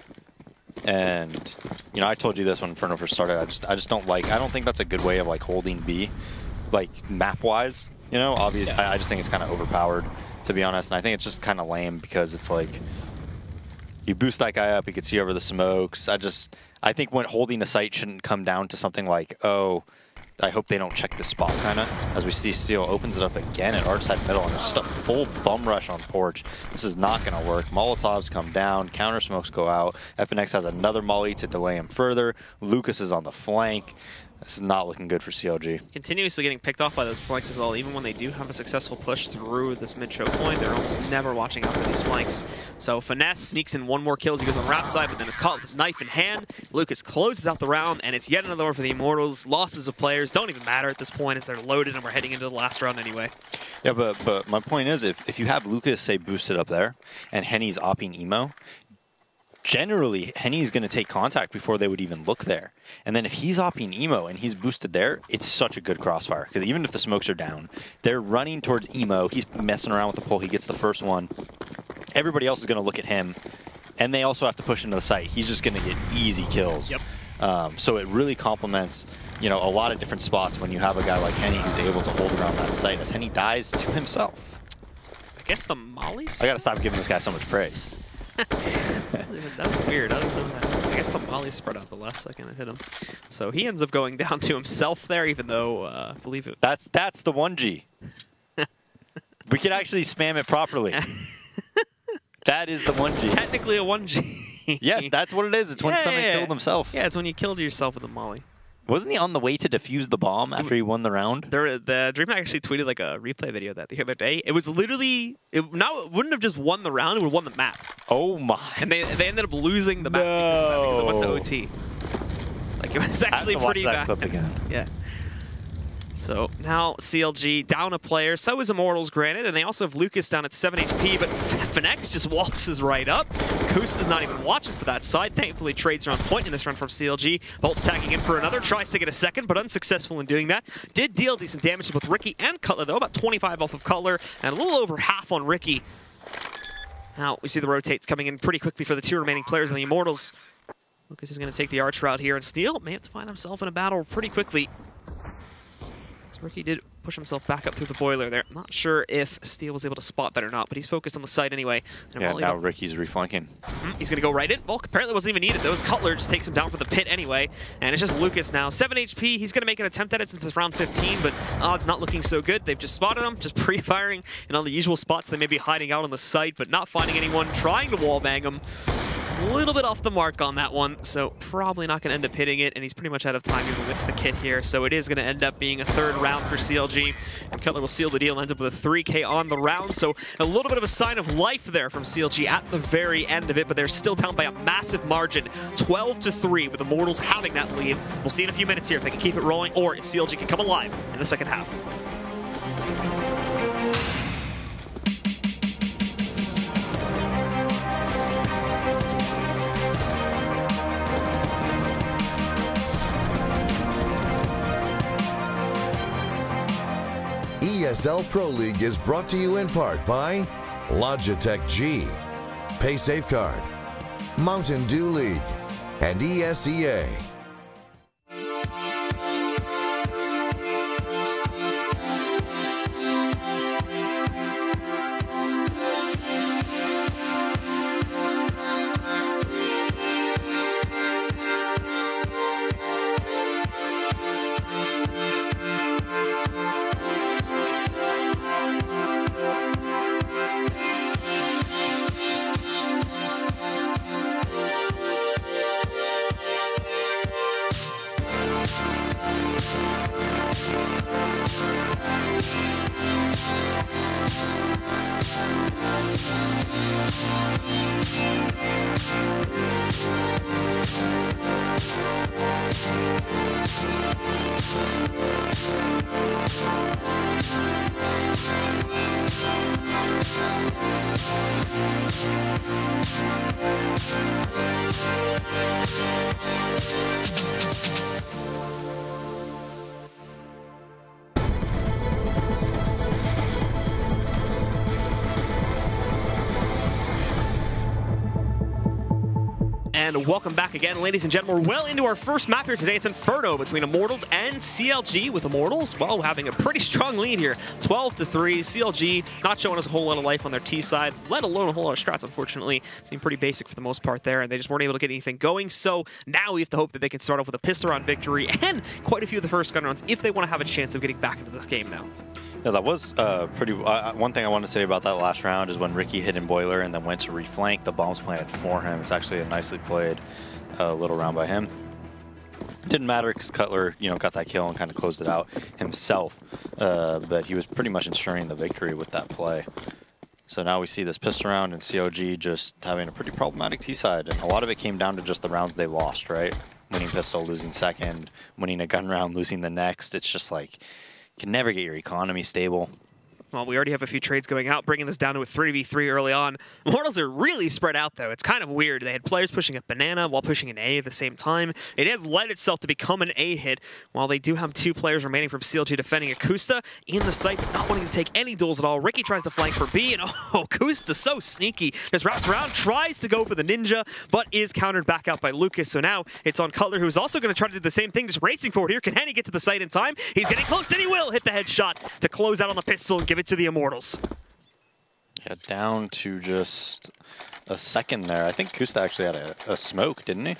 And, you know, I told you this when Inferno first started. I just don't like, I don't think that's a good way of, like, holding B, like, map-wise. You know, obviously, I just think it's kind of overpowered, to be honest. And I think it's just kind of lame because it's like, you boost that guy up, you can see over the smokes. I think when holding a site shouldn't come down to something like, oh, I hope they don't check this spot, kind of. As we see Steel opens it up again at Arch side middle, and just a full bum rush on Porch. This is not going to work. Molotovs come down, counter smokes go out. FNX has another molly to delay him further. Lucas is on the flank. This is not looking good for CLG. Continuously getting picked off by those flanks as well. Even when they do have a successful push through this mid-choke point, they're almost never watching out for these flanks. So Finesse sneaks in one more kill as he goes on the rap side, but then is caught with his knife in hand. Lucas closes out the round, and it's yet another one for the Immortals. Losses of players don't even matter at this point as they're loaded and we're heading into the last round anyway. Yeah, but my point is, if you have Lucas, say, boosted up there, and Henny's opping Emo, generally, Henny's going to take contact before they would even look there. And then if he's opping Emo and he's boosted there, it's such a good crossfire. Because even if the smokes are down, they're running towards Emo. He's messing around with the pole. He gets the first one. Everybody else is going to look at him. And they also have to push into the site. He's just going to get easy kills. Yep. So it really complements, you know, a lot of different spots when you have a guy like Henny who's able to hold around that site as Henny dies to himself. I guess the mollies? I got to stop giving this guy so much praise. That was weird. I don't know that. I guess the molly spread out the last second it hit him. So he ends up going down to himself there, even though I believe it. That's the 1G. We can actually spam it properly. That is the 1G. It's technically a 1G. Yes, that's what it is. It's when somebody killed himself. Yeah, it's when you killed yourself with a molly. Wasn't he on the way to defuse the bomb after he won the round? The DreamHack actually tweeted like a replay video of that the other day. It was literally, it wouldn't have just won the round, it would have won the map. Oh my. And they ended up losing the map because it went to OT. Like, it was actually pretty bad. Clip again. Yeah. So now CLG down a player, so is Immortals, granted, and they also have Lucas down at 7 HP, but Finesse just waltzes right up. Koos is not even watching for that side. Thankfully, trades are on point in this run from CLG. Bolt's tagging in for another, tries to get a second, but unsuccessful in doing that. Did deal decent damage to both Ricky and Cutler, though, about 25 off of Cutler, and a little over half on Ricky. Now, we see the rotates coming in pretty quickly for the two remaining players in the Immortals. Lucas is going to take the arch route here, and Steel may have to find himself in a battle pretty quickly. So Ricky did push himself back up through the boiler there. I'm not sure if Steel was able to spot that or not, but he's focused on the site anyway. And yeah, now Ricky's reflanking. He's going to go right in. Well, apparently wasn't even needed. Those Cutler just takes him down for the pit anyway. And it's just Lucas now. 7 HP. He's going to make an attempt at it since it's round 15, but odds not looking so good. They've just spotted him, just pre-firing in all the usual spots they may be hiding out on the site, but not finding anyone, trying to wallbang him. A little bit off the mark on that one, so probably not going to end up hitting it, and he's pretty much out of time even with the kit here, so it is going to end up being a third round for CLG, and Cutler will seal the deal and ends up with a 3K on the round, so a little bit of a sign of life there from CLG at the very end of it, but they're still down by a massive margin, 12-3, with Immortals having that lead. We'll see in a few minutes here if they can keep it rolling, or if CLG can come alive in the second half. ESL Pro League is brought to you in part by Logitech G, Pay Safeguard, Mountain Dew League, and ESEA. And welcome back again, ladies and gentlemen. We're well into our first map here today. It's Inferno between Immortals and CLG, with Immortals, well, having a pretty strong lead here. 12-3. CLG not showing us a whole lot of life on their T side, let alone a whole lot of strats, unfortunately. Seemed pretty basic for the most part there, and they just weren't able to get anything going. So now we have to hope that they can start off with a pistol round victory and quite a few of the first gun rounds if they want to have a chance of getting back into this game now. Yeah, that was pretty... one thing I want to say about that last round is when Ricky hit in Boiler and then went to reflank, the bombs planted for him. It's actually a nicely played little round by him. Didn't matter because Cutler, got that kill and kind of closed it out himself. But he was pretty much ensuring the victory with that play. So now we see this pistol round and COG just having a pretty problematic T-side. And a lot of it came down to just the rounds they lost, right? Winning pistol, losing second, winning a gun round, losing the next. It's just like... You can never get your economy stable. Well, we already have a few trades going out, bringing this down to a 3v3 early on. Immortals are really spread out, though. It's kind of weird. They had players pushing a banana while pushing an A at the same time. It has led itself to become an A hit, while they do have two players remaining from CLG defending Akusta in the site, but not wanting to take any duels at all. Ricky tries to flank for B, and Akusta so sneaky. Just wraps around, tries to go for the ninja, but is countered back out by Lucas. So now it's on Cutler, who's also going to try to do the same thing, just racing forward here. Can Henny get to the site in time? He's getting close, and he will hit the headshot to close out on the pistol and give it to the Immortals. Yeah, down to just a second there. I think Kusta actually had a smoke, didn't he?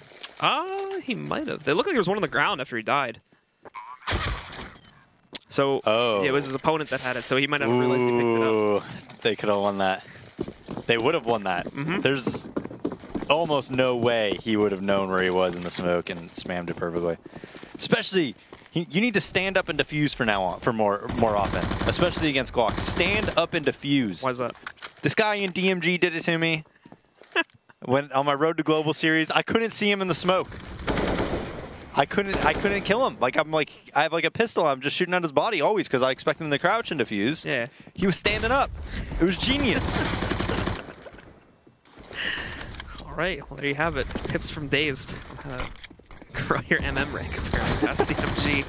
He might have. They looked like there was one on the ground after he died. So it was his opponent that had it, so he might not have realized he picked it up. They could have won that. They would have won that. There's almost no way he would have known where he was in the smoke and spammed it perfectly. Especially... You need to stand up and defuse for now on, for more often, especially against Glock. Stand up and defuse. Why's that? This guy in DMG did it to me. When on my Road to Global series, I couldn't see him in the smoke. I couldn't kill him. I have like a pistol. I'm just shooting at his body always because I expect him to crouch and defuse. Yeah. He was standing up. It was genius. All right. Well, there you have it. Tips from Dazed. Grow your MM rank apparently past the MG.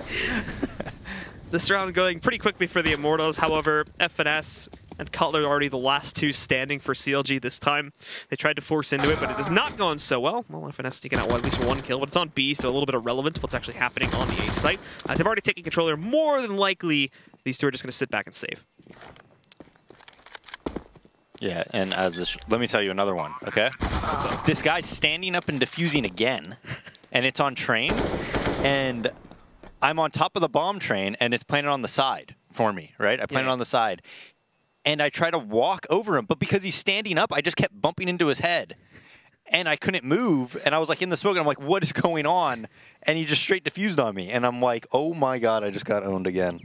This round going pretty quickly for the Immortals. However, FNS and Cutler are already the last two standing for CLG this time. They tried to force into it, but it has not gone so well. Well, FNS sneaking out at least one kill, but it's on B, so a little bit irrelevant to what's actually happening on the A site. As they've already taken control there, more than likely, these two are just going to sit back and save. Yeah, and as this, let me tell you another one, okay? What's up? This guy's standing up and defusing again. And it's on train, and I'm on top of the bomb train, and it's planted on the side for me, right? I planted on the side. And I try to walk over him, but because he's standing up, I just kept bumping into his head. and I couldn't move, and I was like in the smoke, and I'm like, what is going on? And he just straight diffused on me, and I'm like, oh my god, I just got owned again.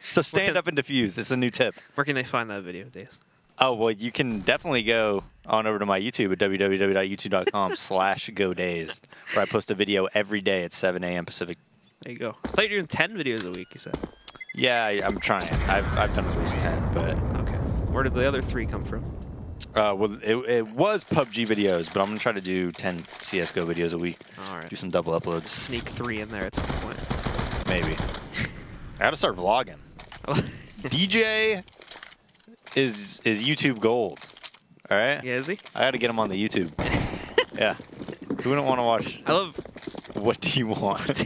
So stand up and diffuse. It's a new tip. Where can they find that video, Daze? Oh, well, you can definitely go on over to my YouTube at www.youtube.com/godazed, where I post a video every day at 7 a.m. Pacific. There you go. I thought you were doing 10 videos a week, you said. Yeah, I'm trying. I've done at least 10, but... Okay. Where did the other 3 come from? Well, it was PUBG videos, but I'm going to try to do 10 CSGO videos a week. All right. Do some double uploads. Sneak 3 in there at some point. Maybe. I got to start vlogging. DJ is YouTube gold. All right? Yeah, is he? I got to get him on the YouTube. Yeah. Who wouldn't want to watch? I love... What do you want?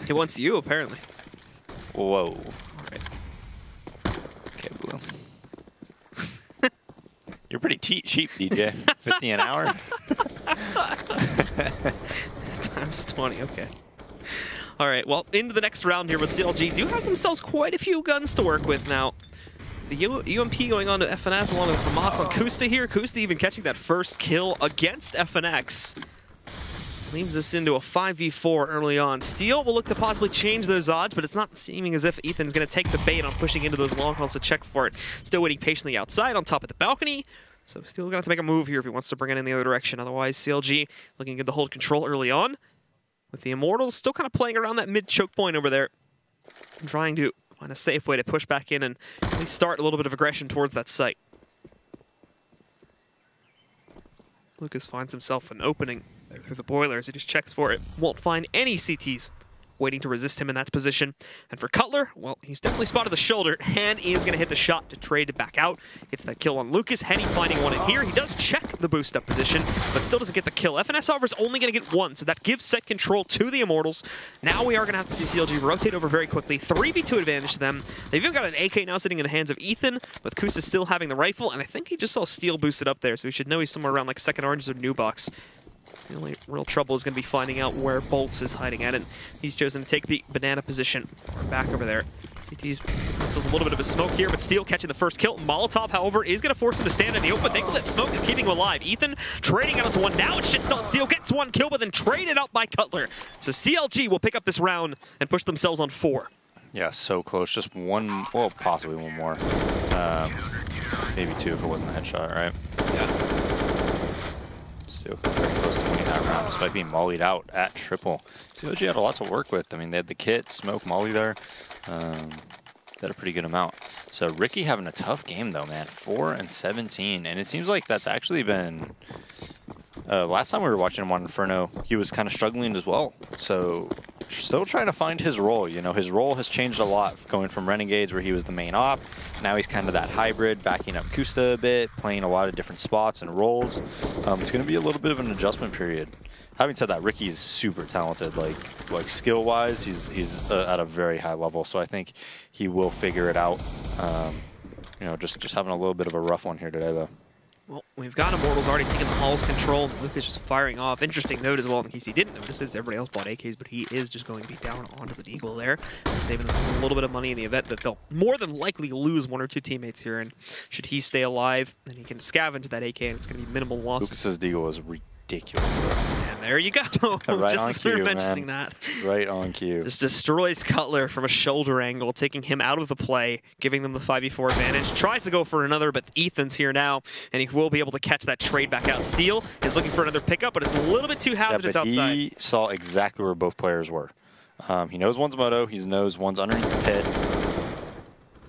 He wants you, apparently. Whoa. All right. Okay, Blue. You're pretty cheap, DJ. 50 an hour? Times 20, okay. All right, well, into the next round here with CLG. Do have themselves quite a few guns to work with now. The UMP going on to FNX along with Famas on Kusta here. Kusta even catching that first kill against FNX. Leaves us into a 5v4 early on. Steel will look to possibly change those odds, but it's not seeming as if Ethan's going to take the bait on pushing into those long hauls to check for it. Still waiting patiently outside on top of the balcony. So Steel's going to have to make a move here if he wants to bring it in the other direction. Otherwise, CLG looking good to hold control early on. With the Immortals still kind of playing around that mid-choke point over there. And trying to find a safe way to push back in and at least start a little bit of aggression towards that site. Lucas finds himself an opening through the boilers. He just checks for it. Won't find any CTs waiting to resist him in that position. And for Cutler, well, he's definitely spotted the shoulder and is going to hit the shot to trade it back out. Gets that kill on Lucas. Henny finding one in here. He does check the boost up position, but still doesn't get the kill. FNS, however, is only going to get 1, so that gives set control to the Immortals. Now we are going to have to see CLG rotate over very quickly. 3v2 advantage to them. They've even got an AK now sitting in the hands of Ethan, with Kusa still having the rifle, and I think he just saw Steel boosted up there, so we should know he's somewhere around like second oranges or new box. The only real trouble is going to be finding out where Bolts is hiding at, and he's chosen to take the banana position back over there. CT's gives us a little bit of a smoke here, but Steel catching the first kill. Molotov, however, is going to force him to stand in the open. Thankfully, that smoke is keeping him alive. Ethan trading out into one now. It's just on Steel. Gets 1 kill, but then traded out by Cutler. So CLG will pick up this round and push themselves on 4. Yeah, so close. Just one, well, possibly one more. Maybe 2 if it wasn't a headshot, right? Yeah. Still very close to winning that round, despite being mollied out at triple. CLG had a lot to work with. I mean, they had the kit, smoke, molly there. They had a pretty good amount. So Ricky having a tough game, though, man. 4 and 17. And it seems like that's actually been... last time we were watching him on Inferno, he was kind of struggling as well. So still trying to find his role. You know, his role has changed a lot, going from Renegades, where he was the main op. Now he's kind of that hybrid, backing up Kusta a bit, playing a lot of different spots and roles. It's going to be a little bit of an adjustment period. Having said that, Ricky is super talented. Like skill-wise, he's at a very high level. So I think he will figure it out. You know, just having a little bit of a rough one here today, though. Well, we've got Immortals already taking the hall's control. Lucas just firing off. Interesting note as well, in case he didn't notice, is everybody else bought AKs, but he is just going to be down onto the Deagle there, saving them a little bit of money in the event that they'll more than likely lose 1 or 2 teammates here. And should he stay alive, then he can scavenge that AK, and it's going to be minimal loss. Lucas's Deagle is ridiculous, though. And there you go. Right just on as we were cue, mentioning man. that. Right on cue. Just destroys Cutler from a shoulder angle, taking him out of the play, giving them the 5v4 advantage. Tries to go for another, but Ethan's here now, and he will be able to catch that trade back out. Steel is looking for another pickup, but it's a little bit too hazardous outside. He saw exactly where both players were. He knows one's moto, he knows one's underneath the pit.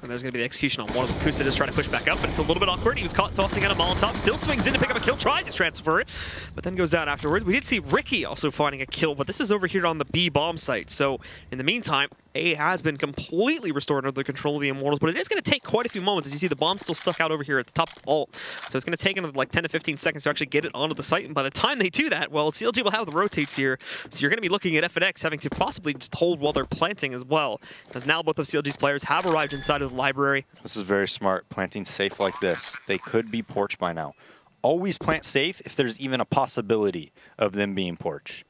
And there's going to be the execution on one of them. Kusa is trying to push back up, but it's a little bit awkward. He was caught tossing out a Molotov, still swings in to pick up a kill, tries to transfer it, but then goes down afterwards. We did see Ricky also finding a kill, but this is over here on the B bomb site. So in the meantime, A has been completely restored under the control of the Immortals, but it is going to take quite a few moments. As you see, the bomb's still stuck out over here at the top of the ult. So it's going to take another like 10 to 15 seconds to actually get it onto the site. And by the time they do that, well, CLG will have the rotates here. So you're going to be looking at FNX having to possibly just hold while they're planting as well. Because now both of CLG's players have arrived inside of the library. This is very smart, planting safe like this. They could be porch by now. Always plant safe if there's even a possibility of them being porch.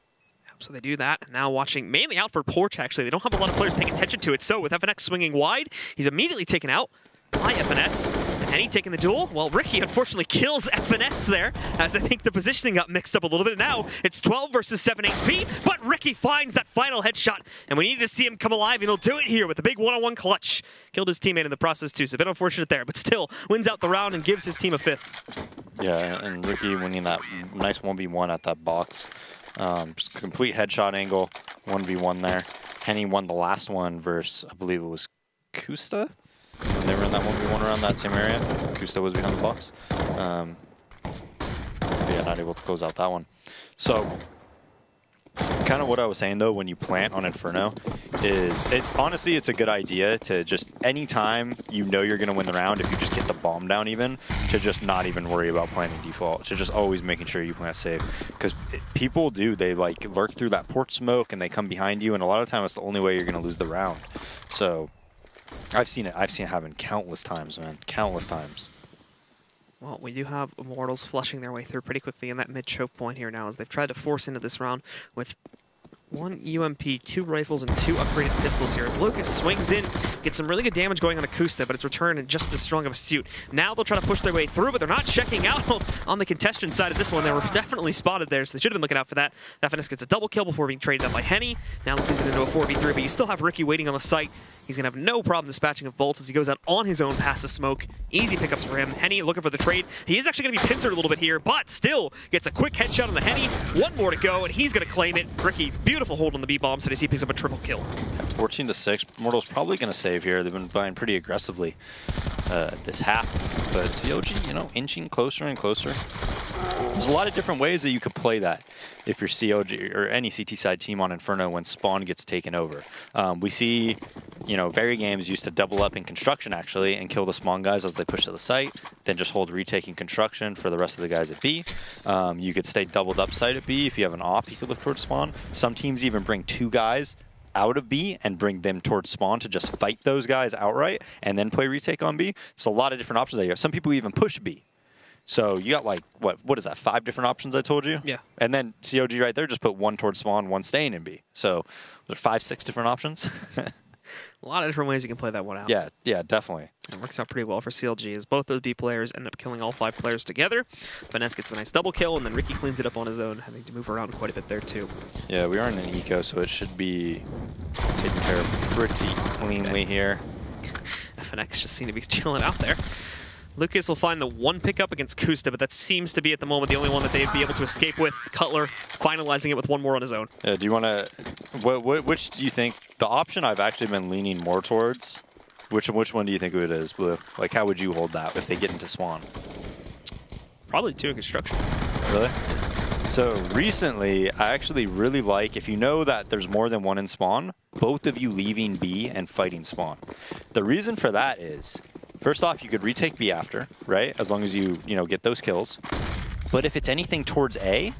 So they do that, and now watching mainly out for porch, actually. They don't have a lot of players paying attention to it, so with FNX swinging wide, he's immediately taken out. by FNS. And Henny taking the duel. Well, Ricky unfortunately kills FNS there, as I think the positioning got mixed up a little bit. Now it's 12 versus 7 HP, but Ricky finds that final headshot, and we need to see him come alive, and he'll do it here with a big one-on-one clutch. Killed his teammate in the process too, so a bit unfortunate there, but still wins out the round and gives his team a 5th. Yeah, and Ricky winning that nice 1v1 at that box. Just complete headshot angle, 1v1 there. Henny won the last one versus, I believe it was Kusta? When they were in that 1v1 around that same area. Kusta was behind the box. But yeah, not able to close out that one. So, kind of what I was saying though, when you plant on Inferno, is honestly it's a good idea to just anytime you know you're gonna win the round, if you just get the bomb down even, to just not even worry about planting default. To just always making sure you plant safe, because people do, they like lurk through that port smoke and they come behind you, and a lot of the time it's the only way you're gonna lose the round. So I've seen it happen countless times, man, countless times. Well, we do have Immortals flushing their way through pretty quickly in that mid-choke point here now, as they've tried to force into this round with 1 UMP, 2 rifles, and 2 upgraded pistols here. As Lucas swings in, gets some really good damage going on Akusta, but it's returned in just as strong of a suit. Now they'll try to push their way through, but they're not checking out on the contestant side of this one. They were definitely spotted there, so they should have been looking out for that. FNS gets a double kill before being traded up by Henny. Now this is into a 4v3, but you still have Ricky waiting on the site. He's going to have no problem dispatching of bolts as he goes out on his own past the smoke. Easy pickups for him. Henny looking for the trade. He is actually going to be pincered a little bit here, but still gets a quick headshot on the Henny. 1 more to go, and he's going to claim it. Ricky, beautiful hold on the B-bomb, so he picks up a triple kill. 14-6. Immortals probably going to save here. They've been buying pretty aggressively this half, but CLG, you know, inching closer and closer. There's a lot of different ways that you could play that if you're CLG or any CT side team on Inferno when spawn gets taken over. We see, you know, Very Games used to double up in construction actually and kill the spawn guys as they push to the site, then just hold retaking construction for the rest of the guys at B. You could stay doubled up site at B. If you have an op, you could look towards spawn. Some teams even bring 2 guys out of B and bring them towards spawn to just fight those guys outright and then play retake on B. So a lot of different options there. Some people even push B. So you got like, what is that, 5 different options I told you? Yeah. And then CLG right there just put 1 towards spawn, 1 staying in B. So there's 5, 6 different options. A lot of different ways you can play that one out. Yeah, yeah, definitely. It works out pretty well for CLG as both those B players end up killing all 5 players together. Finesse gets a nice double kill, and then Ricky cleans it up on his own, having to move around quite a bit there too. Yeah, we are in an eco, so it should be taken care of pretty cleanly here. FNX just seem to be chilling out there. Lucas will find the 1 pickup against Kusta, but that seems to be at the moment the only one that they'd be able to escape with. Cutler finalizing it with 1 more on his own. Do you want to, which do you think, the option I've actually been leaning more towards, which one do you think it is, Blue? Like, how would you hold that if they get into spawn? Probably 2 in construction. Really? So recently, I actually really like, if you know that there's more than 1 in spawn, both of you leaving B and fighting spawn. The reason for that is, first off, you could retake B after, right? As long as you get those kills. But if it's anything towards A,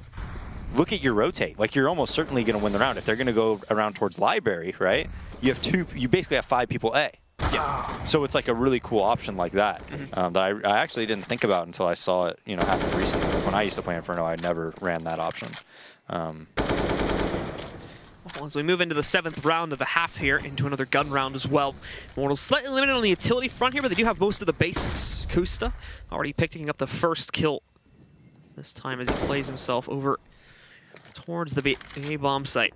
look at your rotate. Like, you're almost certainly going to win the round. If they're going to go around towards library, right? You basically have 5 people A. Yeah. So it's like a really cool option like that that I actually didn't think about until I saw it, happen recently. When I used to play Inferno, I never ran that option. As we move into the 7th round of the half here, into another gun round as well. Immortals slightly limited on the utility front here, but they do have most of the basics. Kusta already picking up the first kill this time as he plays himself over towards the A-bomb site.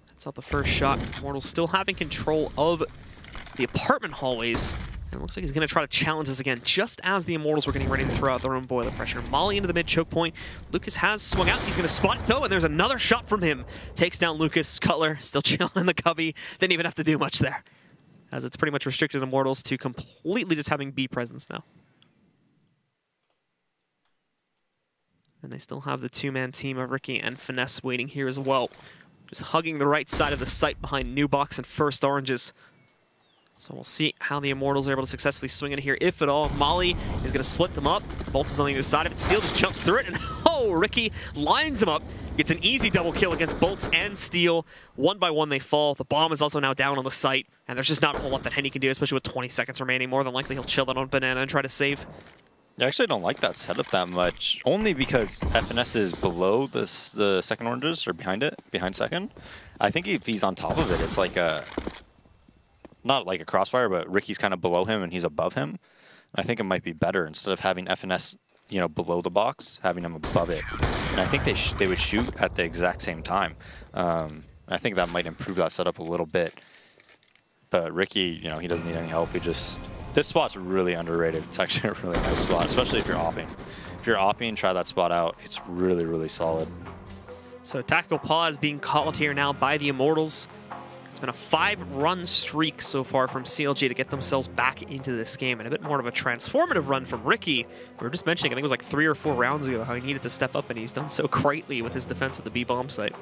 That's out the first shot. Immortals still having control of the apartment hallways. And it looks like he's going to try to challenge us again, just as the Immortals were getting ready to throw out their own boiler pressure. Molly into the mid-choke point. Lucas has swung out. He's going to spot it, though, and there's another shot from him. Takes down Lucas. Cutler still chilling in the cubby. Didn't even have to do much there, as it's pretty much restricted Immortals to completely just having B presence now. And they still have the 2-man team of Ricky and Finesse waiting here as well. Just hugging the right side of the site behind New Box and First Oranges. So we'll see how the Immortals are able to successfully swing in here, if at all. Molly is going to split them up. Bolts is on the other side of it. Steel just jumps through it, and Ricky lines him up. Gets an easy double kill against Bolts and Steel. 1 by 1 they fall. The bomb is also now down on the site, and there's just not a whole lot that Henny can do, especially with 20 seconds remaining. More than likely he'll chill out on Banana and try to save. I actually don't like that setup that much, only because FNS is below the second Oranges, or behind second. I think if he's on top of it, it's like a... not like a crossfire, but Ricky's kind of below him and he's above him. I think it might be better instead of having FNS, you know, below the box, having him above it. And I think they would shoot at the exact same time. I think that might improve that setup a little bit. But Ricky, you know, he doesn't need any help. He just, this spot's really underrated. It's actually a really nice spot, especially if you're opping. If you're opping, try that spot out. It's really, really solid. So tactical pause being called here now by the Immortals. It's been a 5-run streak so far from CLG to get themselves back into this game, and a bit more of a transformative run from Ricky. We were just mentioning, I think it was like 3 or 4 rounds ago, how he needed to step up, and he's done so greatly with his defense of the B bomb site.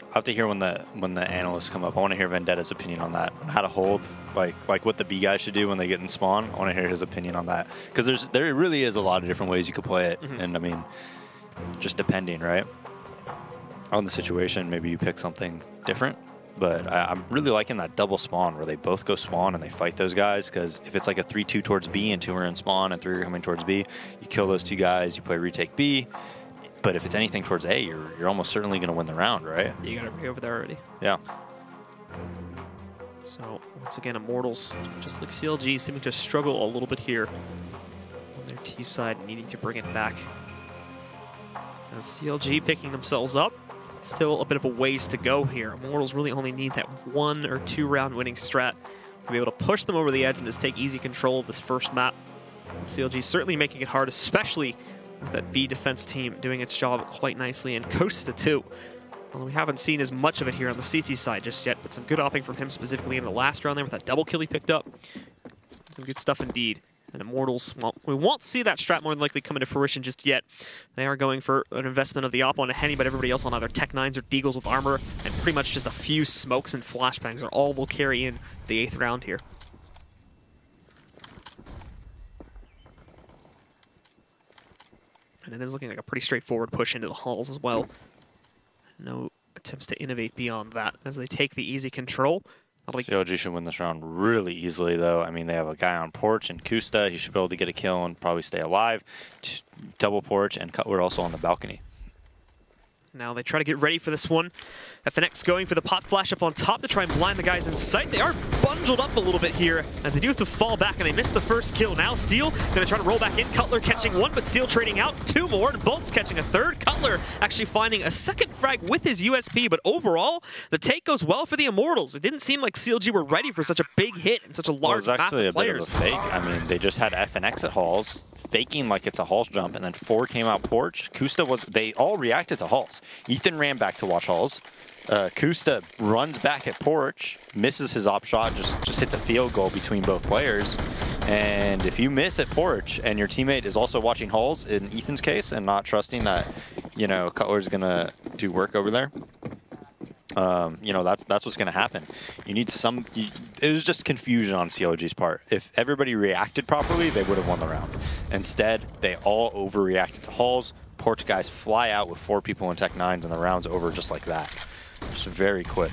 I'll have to hear when the analysts come up. I want to hear Vendetta's opinion on that, on how to hold, like what the B guys should do when they get in spawn. I want to hear his opinion on that, because there really is a lot of different ways you could play it, and I mean, just depending, right, on the situation, maybe you pick something different. But I'm really liking that double spawn where they both go spawn and they fight those guys, because if it's like a 3-2 towards B and 2 are in spawn and 3 are coming towards B, you kill those 2 guys, you play retake B. But if it's anything towards A, you're almost certainly going to win the round, right? You got to be over there already. Yeah. So, once again, Immortals, just like CLG, seeming to struggle a little bit here on their T side, needing to bring it back. And CLG picking themselves up. Still a bit of a ways to go here. Immortals really only need that 1 or 2 round winning strat to be able to push them over the edge and just take easy control of this first map. And CLG certainly making it hard, especially with that B defense team doing its job quite nicely, and Costa too. Although we haven't seen as much of it here on the CT side just yet, but some good opping from him specifically in the last round there with that double kill he picked up. Some good stuff indeed. And Immortals, well, we won't see that strat more than likely come into fruition just yet. They are going for an investment of the Oppo and a Henny, but everybody else on either Tech 9s or Deagles with armor, and pretty much just a few smokes and flashbangs are all will carry in the 8th round here. And it is looking like a pretty straightforward push into the halls as well. No attempts to innovate beyond that as they take the easy control. CLG should win this round really easily, though. I mean, they have a guy on porch and Kusta. He should be able to get a kill and probably stay alive. Double porch and Cutler also on the balcony. Now they try to get ready for this one. FNX going for the pot flash up on top to try and blind the guys in sight. They are bundled up a little bit here as they do have to fall back, and they miss the first kill. Now Steel going to try to roll back in. Cutler catching 1, but Steel trading out 2 more. And Bolt's catching a 3rd. Cutler actually finding a 2nd frag with his USP, but overall, the take goes well for the Immortals. It didn't seem like CLG were ready for such a big hit and such a large mass of players. It was actually a bit of a fake. I mean, they just had FNX at halls, faking like it's a halls jump, and then 4 came out porch. Kusta was, they all reacted to halls. Ethan ran back to watch halls. Kusta runs back at porch, misses his op shot, just hits a field goal between both players. And if you miss at porch and your teammate is also watching halls, in Ethan's case, and not trusting that, you know, Cutler's gonna do work over there, you know, that's what's gonna happen. You need some. It was just confusion on CLG's part. If everybody reacted properly, they would have won the round. Instead, they all overreacted to halls. Porch guys fly out with 4 people in Tech 9s, and the round's over just like that. Just very quick.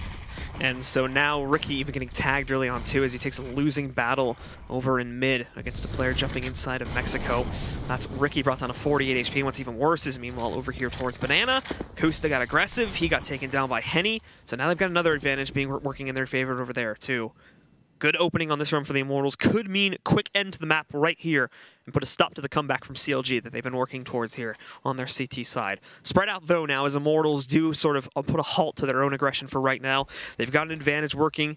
And so now Ricky even getting tagged early on too as he takes a losing battle over in mid against a player jumping inside of Mexico. That's Ricky brought down a 48 HP. What's even worse is meanwhile over here towards Banana, Kusta got aggressive. He got taken down by Henny. So now they've got another advantage being working in their favor over there too. Good opening on this run for the Immortals. Could mean quick end to the map right here and put a stop to the comeback from CLG that they've been working towards here on their CT side. Spread out, though, now as Immortals do sort of put a halt to their own aggression for right now. They've got an advantage working.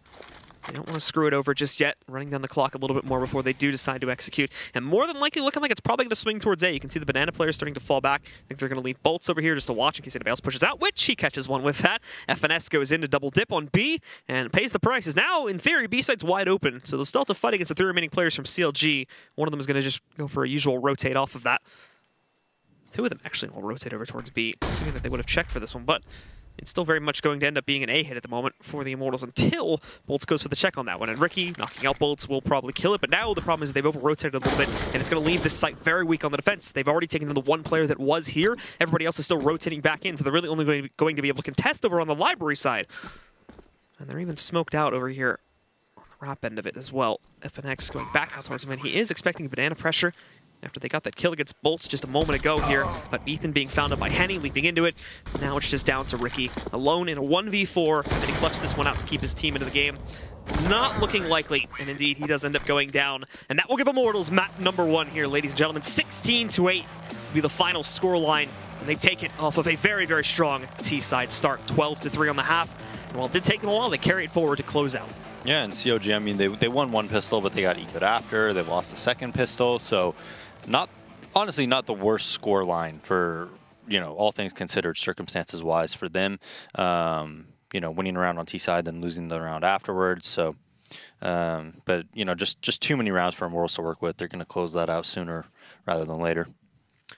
They don't want to screw it over just yet, running down the clock a little bit more before they do decide to execute. And more than likely looking like it's probably going to swing towards A. You can see the Banana players starting to fall back. I think they're going to leave Bolts over here just to watch in case anybody else pushes out, which he catches one with that. FNS goes in to double dip on B and pays the price. Is now, in theory, B side's wide open. So they'll still have to fight against the 3 remaining players from CLG. One of them is going to just go for a usual rotate off of that. 2 of them actually will rotate over towards B, assuming that they would have checked for this one, but it's still very much going to end up being an A hit at the moment for the Immortals until Bolts goes for the check on that one. And Ricky, knocking out Bolts, will probably kill it. But now the problem is they've over-rotated a little bit, and it's going to leave this site very weak on the defense. They've already taken down the 1 player that was here. Everybody else is still rotating back in, so they're really only going to be able to contest over on the library side. And they're even smoked out over here on the wrap end of it as well. FNX going back out towards him, and he is expecting banana pressure. after they got that kill against Bolts just a moment ago here. But Ethan being found up by Henny, leaping into it. Now it's just down to Ricky, alone in a 1v4, and he clutched this one out to keep his team into the game. Not looking likely, and indeed he does end up going down. And that will give Immortals map number 1 here, ladies and gentlemen. 16-8 will be the final scoreline, and they take it off of a very, very strong T-side start, 12-3 on the half. And while it did take them a while, they carry it forward to close out. Yeah, and CLG, I mean, they won one pistol, but they got ecoed after. They lost the second pistol, so honestly not the worst score line for, you know, all things considered, circumstances-wise for them. You know, winning a round on T side, then losing the round afterwards. So, but you know, just too many rounds for Immortals to work with. They're going to close that out sooner rather than later.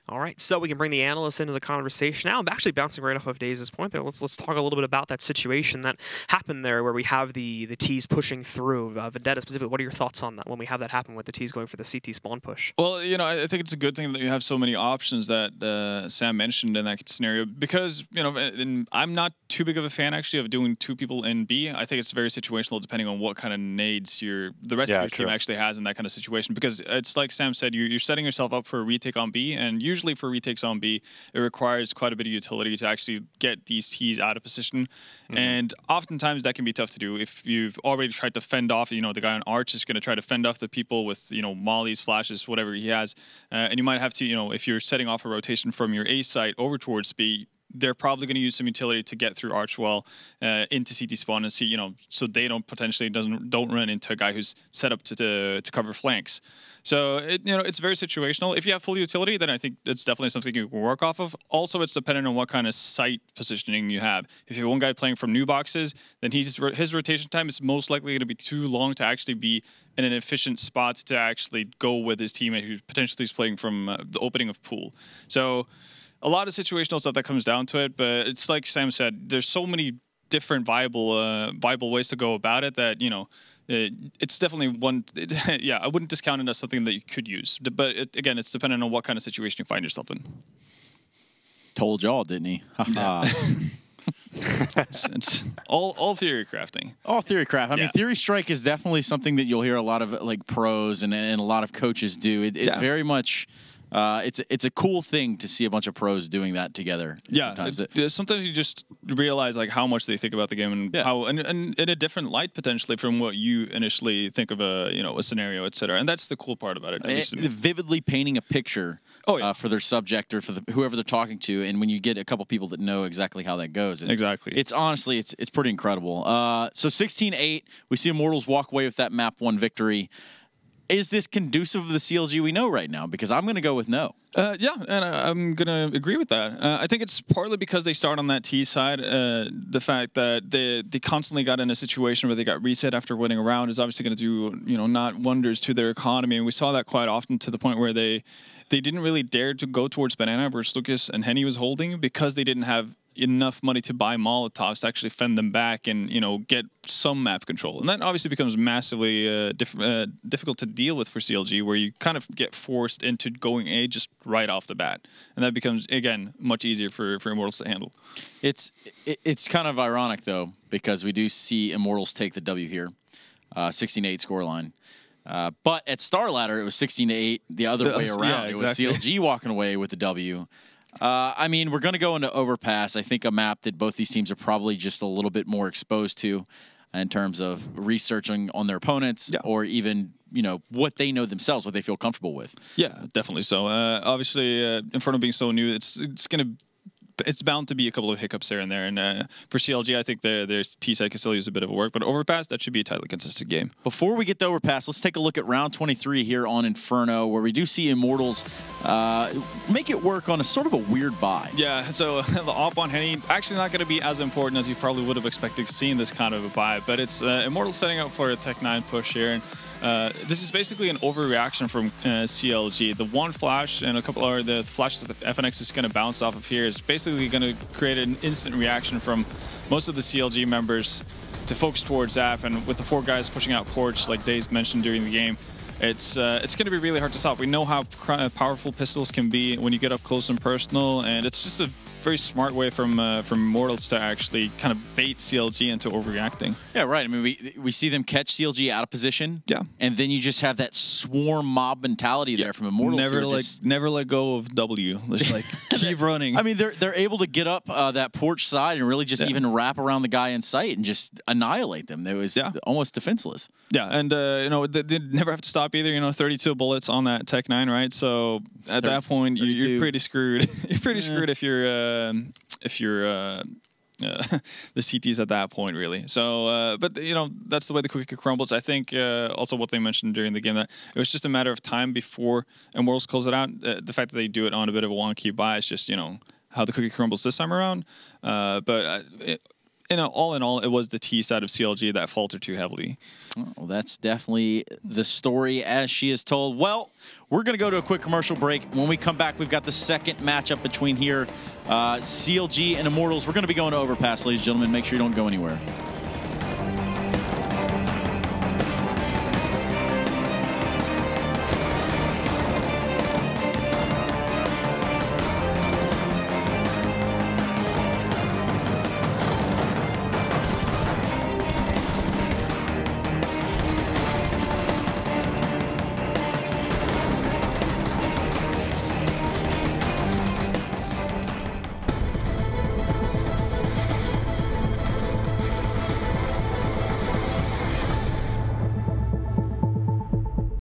All right, so we can bring the analysts into the conversation now. I'm actually bouncing right off of Daze's point there. Let's talk a little bit about that situation that happened there, where we have the T's pushing through. Vendetta specifically, what are your thoughts on that when we have that happen with the T's going for the CT spawn push? Well, you know, I think it's a good thing that you have so many options that Sam mentioned in that scenario, because, you know, and I'm not too big of a fan actually of doing 2 people in B. I think it's very situational depending on what kind of nades the rest of your team actually has in that kind of situation, because it's like Sam said, you're setting yourself up for a retake on B, and usually for retakes on B, it requires quite a bit of utility to actually get these T's out of position. And oftentimes that can be tough to do. If you've already tried to fend off, you know, the guy on Arch is going to try to fend off the people with, you know, mollies, flashes, whatever he has. And you might have to, you know, if you're setting off a rotation from your A site over towards B, they're probably going to use some utility to get through Archwell into CT spawn and see, you know, so they don't run into a guy who's set up to cover flanks. So you know, it's very situational. If you have full utility, then I think it's definitely something you can work off of. Also, it's dependent on what kind of site positioning you have. If you have one guy playing from new boxes, then his rotation time is most likely going to be too long to actually be in an efficient spot to actually go with his teammate who potentially is playing from the opening of pool. So a lot of situational stuff that comes down to it, but it's like Sam said, there's so many different viable ways to go about it that, you know, it's definitely one. Yeah, I wouldn't discount it as something that you could use, but again, it's dependent on what kind of situation you find yourself in. Told y'all, didn't he? It's all theory crafting. All theory craft. I mean, theory strike is definitely something that you'll hear a lot of like pros and a lot of coaches do. It's very much. It's a cool thing to see a bunch of pros doing that together. Yeah, sometimes you just realize like how much they think about the game and how and in a different light potentially from what you initially think of a scenario, etc. And that's the cool part about it. Vividly painting a picture for their subject or for whoever they're talking to, and when you get a couple people that know exactly how that goes, it's honestly it's pretty incredible. So 16-8, we see Immortals walk away with that map 1 victory. Is this conducive of the CLG we know right now? Because I'm going to go with no. Yeah, and I'm going to agree with that. I think it's partly because they start on that T side. The fact that they constantly got in a situation where they got reset after winning a round is obviously going to do, not wonders to their economy. And we saw that quite often to the point where they didn't really dare to go towards Banana, where Lucas and Henny was holding, because they didn't have enough money to buy Molotovs to actually fend them back and get some map control. And that obviously becomes massively difficult to deal with for CLG, where you kind of get forced into going A just right off the bat, and that becomes again much easier for Immortals to handle. It's kind of ironic though, because we do see Immortals take the W here, 16-8 scoreline. But at Star Ladder, it was 16-8 the other way around. Yeah, exactly. It was CLG walking away with the W. I mean, we're going to go into Overpass. I think a map that both these teams are probably just a little bit more exposed to in terms of researching on their opponents or even, what they know themselves, what they feel comfortable with. Yeah, definitely so. Obviously, Inferno being so new, it's bound to be a couple of hiccups there and there. And for CLG, I think their T-side can still use a bit of a work, but Overpass, that should be a tightly consistent game. Before we get to Overpass, let's take a look at round 23 here on Inferno, where we do see Immortals make it work on a sort of a weird buy. Yeah, so the op on Henny, actually not going to be as important as you probably would have expected seeing this kind of a buy, but it's Immortals setting up for a Tech 9 push here. And this is basically an overreaction from CLG. The one flash and a couple of the flashes that the FNX is going to bounce off of here is basically going to create an instant reaction from most of the CLG members to focus towards Zap. And with the 4 guys pushing out Porch, like Daze mentioned during the game, it's going to be really hard to stop. We know how powerful pistols can be when you get up close and personal, and it's just a very smart way from Immortals to actually kind of bait CLG into overreacting. Yeah, right. I mean, we see them catch CLG out of position. Yeah. And then you just have that swarm mob mentality there from Immortals. Never let go of W. Just like keep running. I mean, they're able to get up that porch side and really just even wrap around the guy in sight and just annihilate them. It was almost defenseless. Yeah, and you know, they never have to stop either. You know, 32 bullets on that Tech 9, right? So at that point, you're pretty screwed. You're pretty screwed if you're the CTs at that point, really. So, but you know, that's the way the cookie crumbles. I think also what they mentioned during the game, that it was just a matter of time before Immortals close it out. The fact that they do it on a bit of a wonky buy is just, you know, how the cookie crumbles this time around. But you know, all in all, it was the T side of CLG that faltered too heavily. Well, that's definitely the story as she is told. Well, we're going to go to a quick commercial break. When we come back, we've got the second matchup between here, CLG and Immortals. We're going to be going to Overpass, ladies and gentlemen. Make sure you don't go anywhere.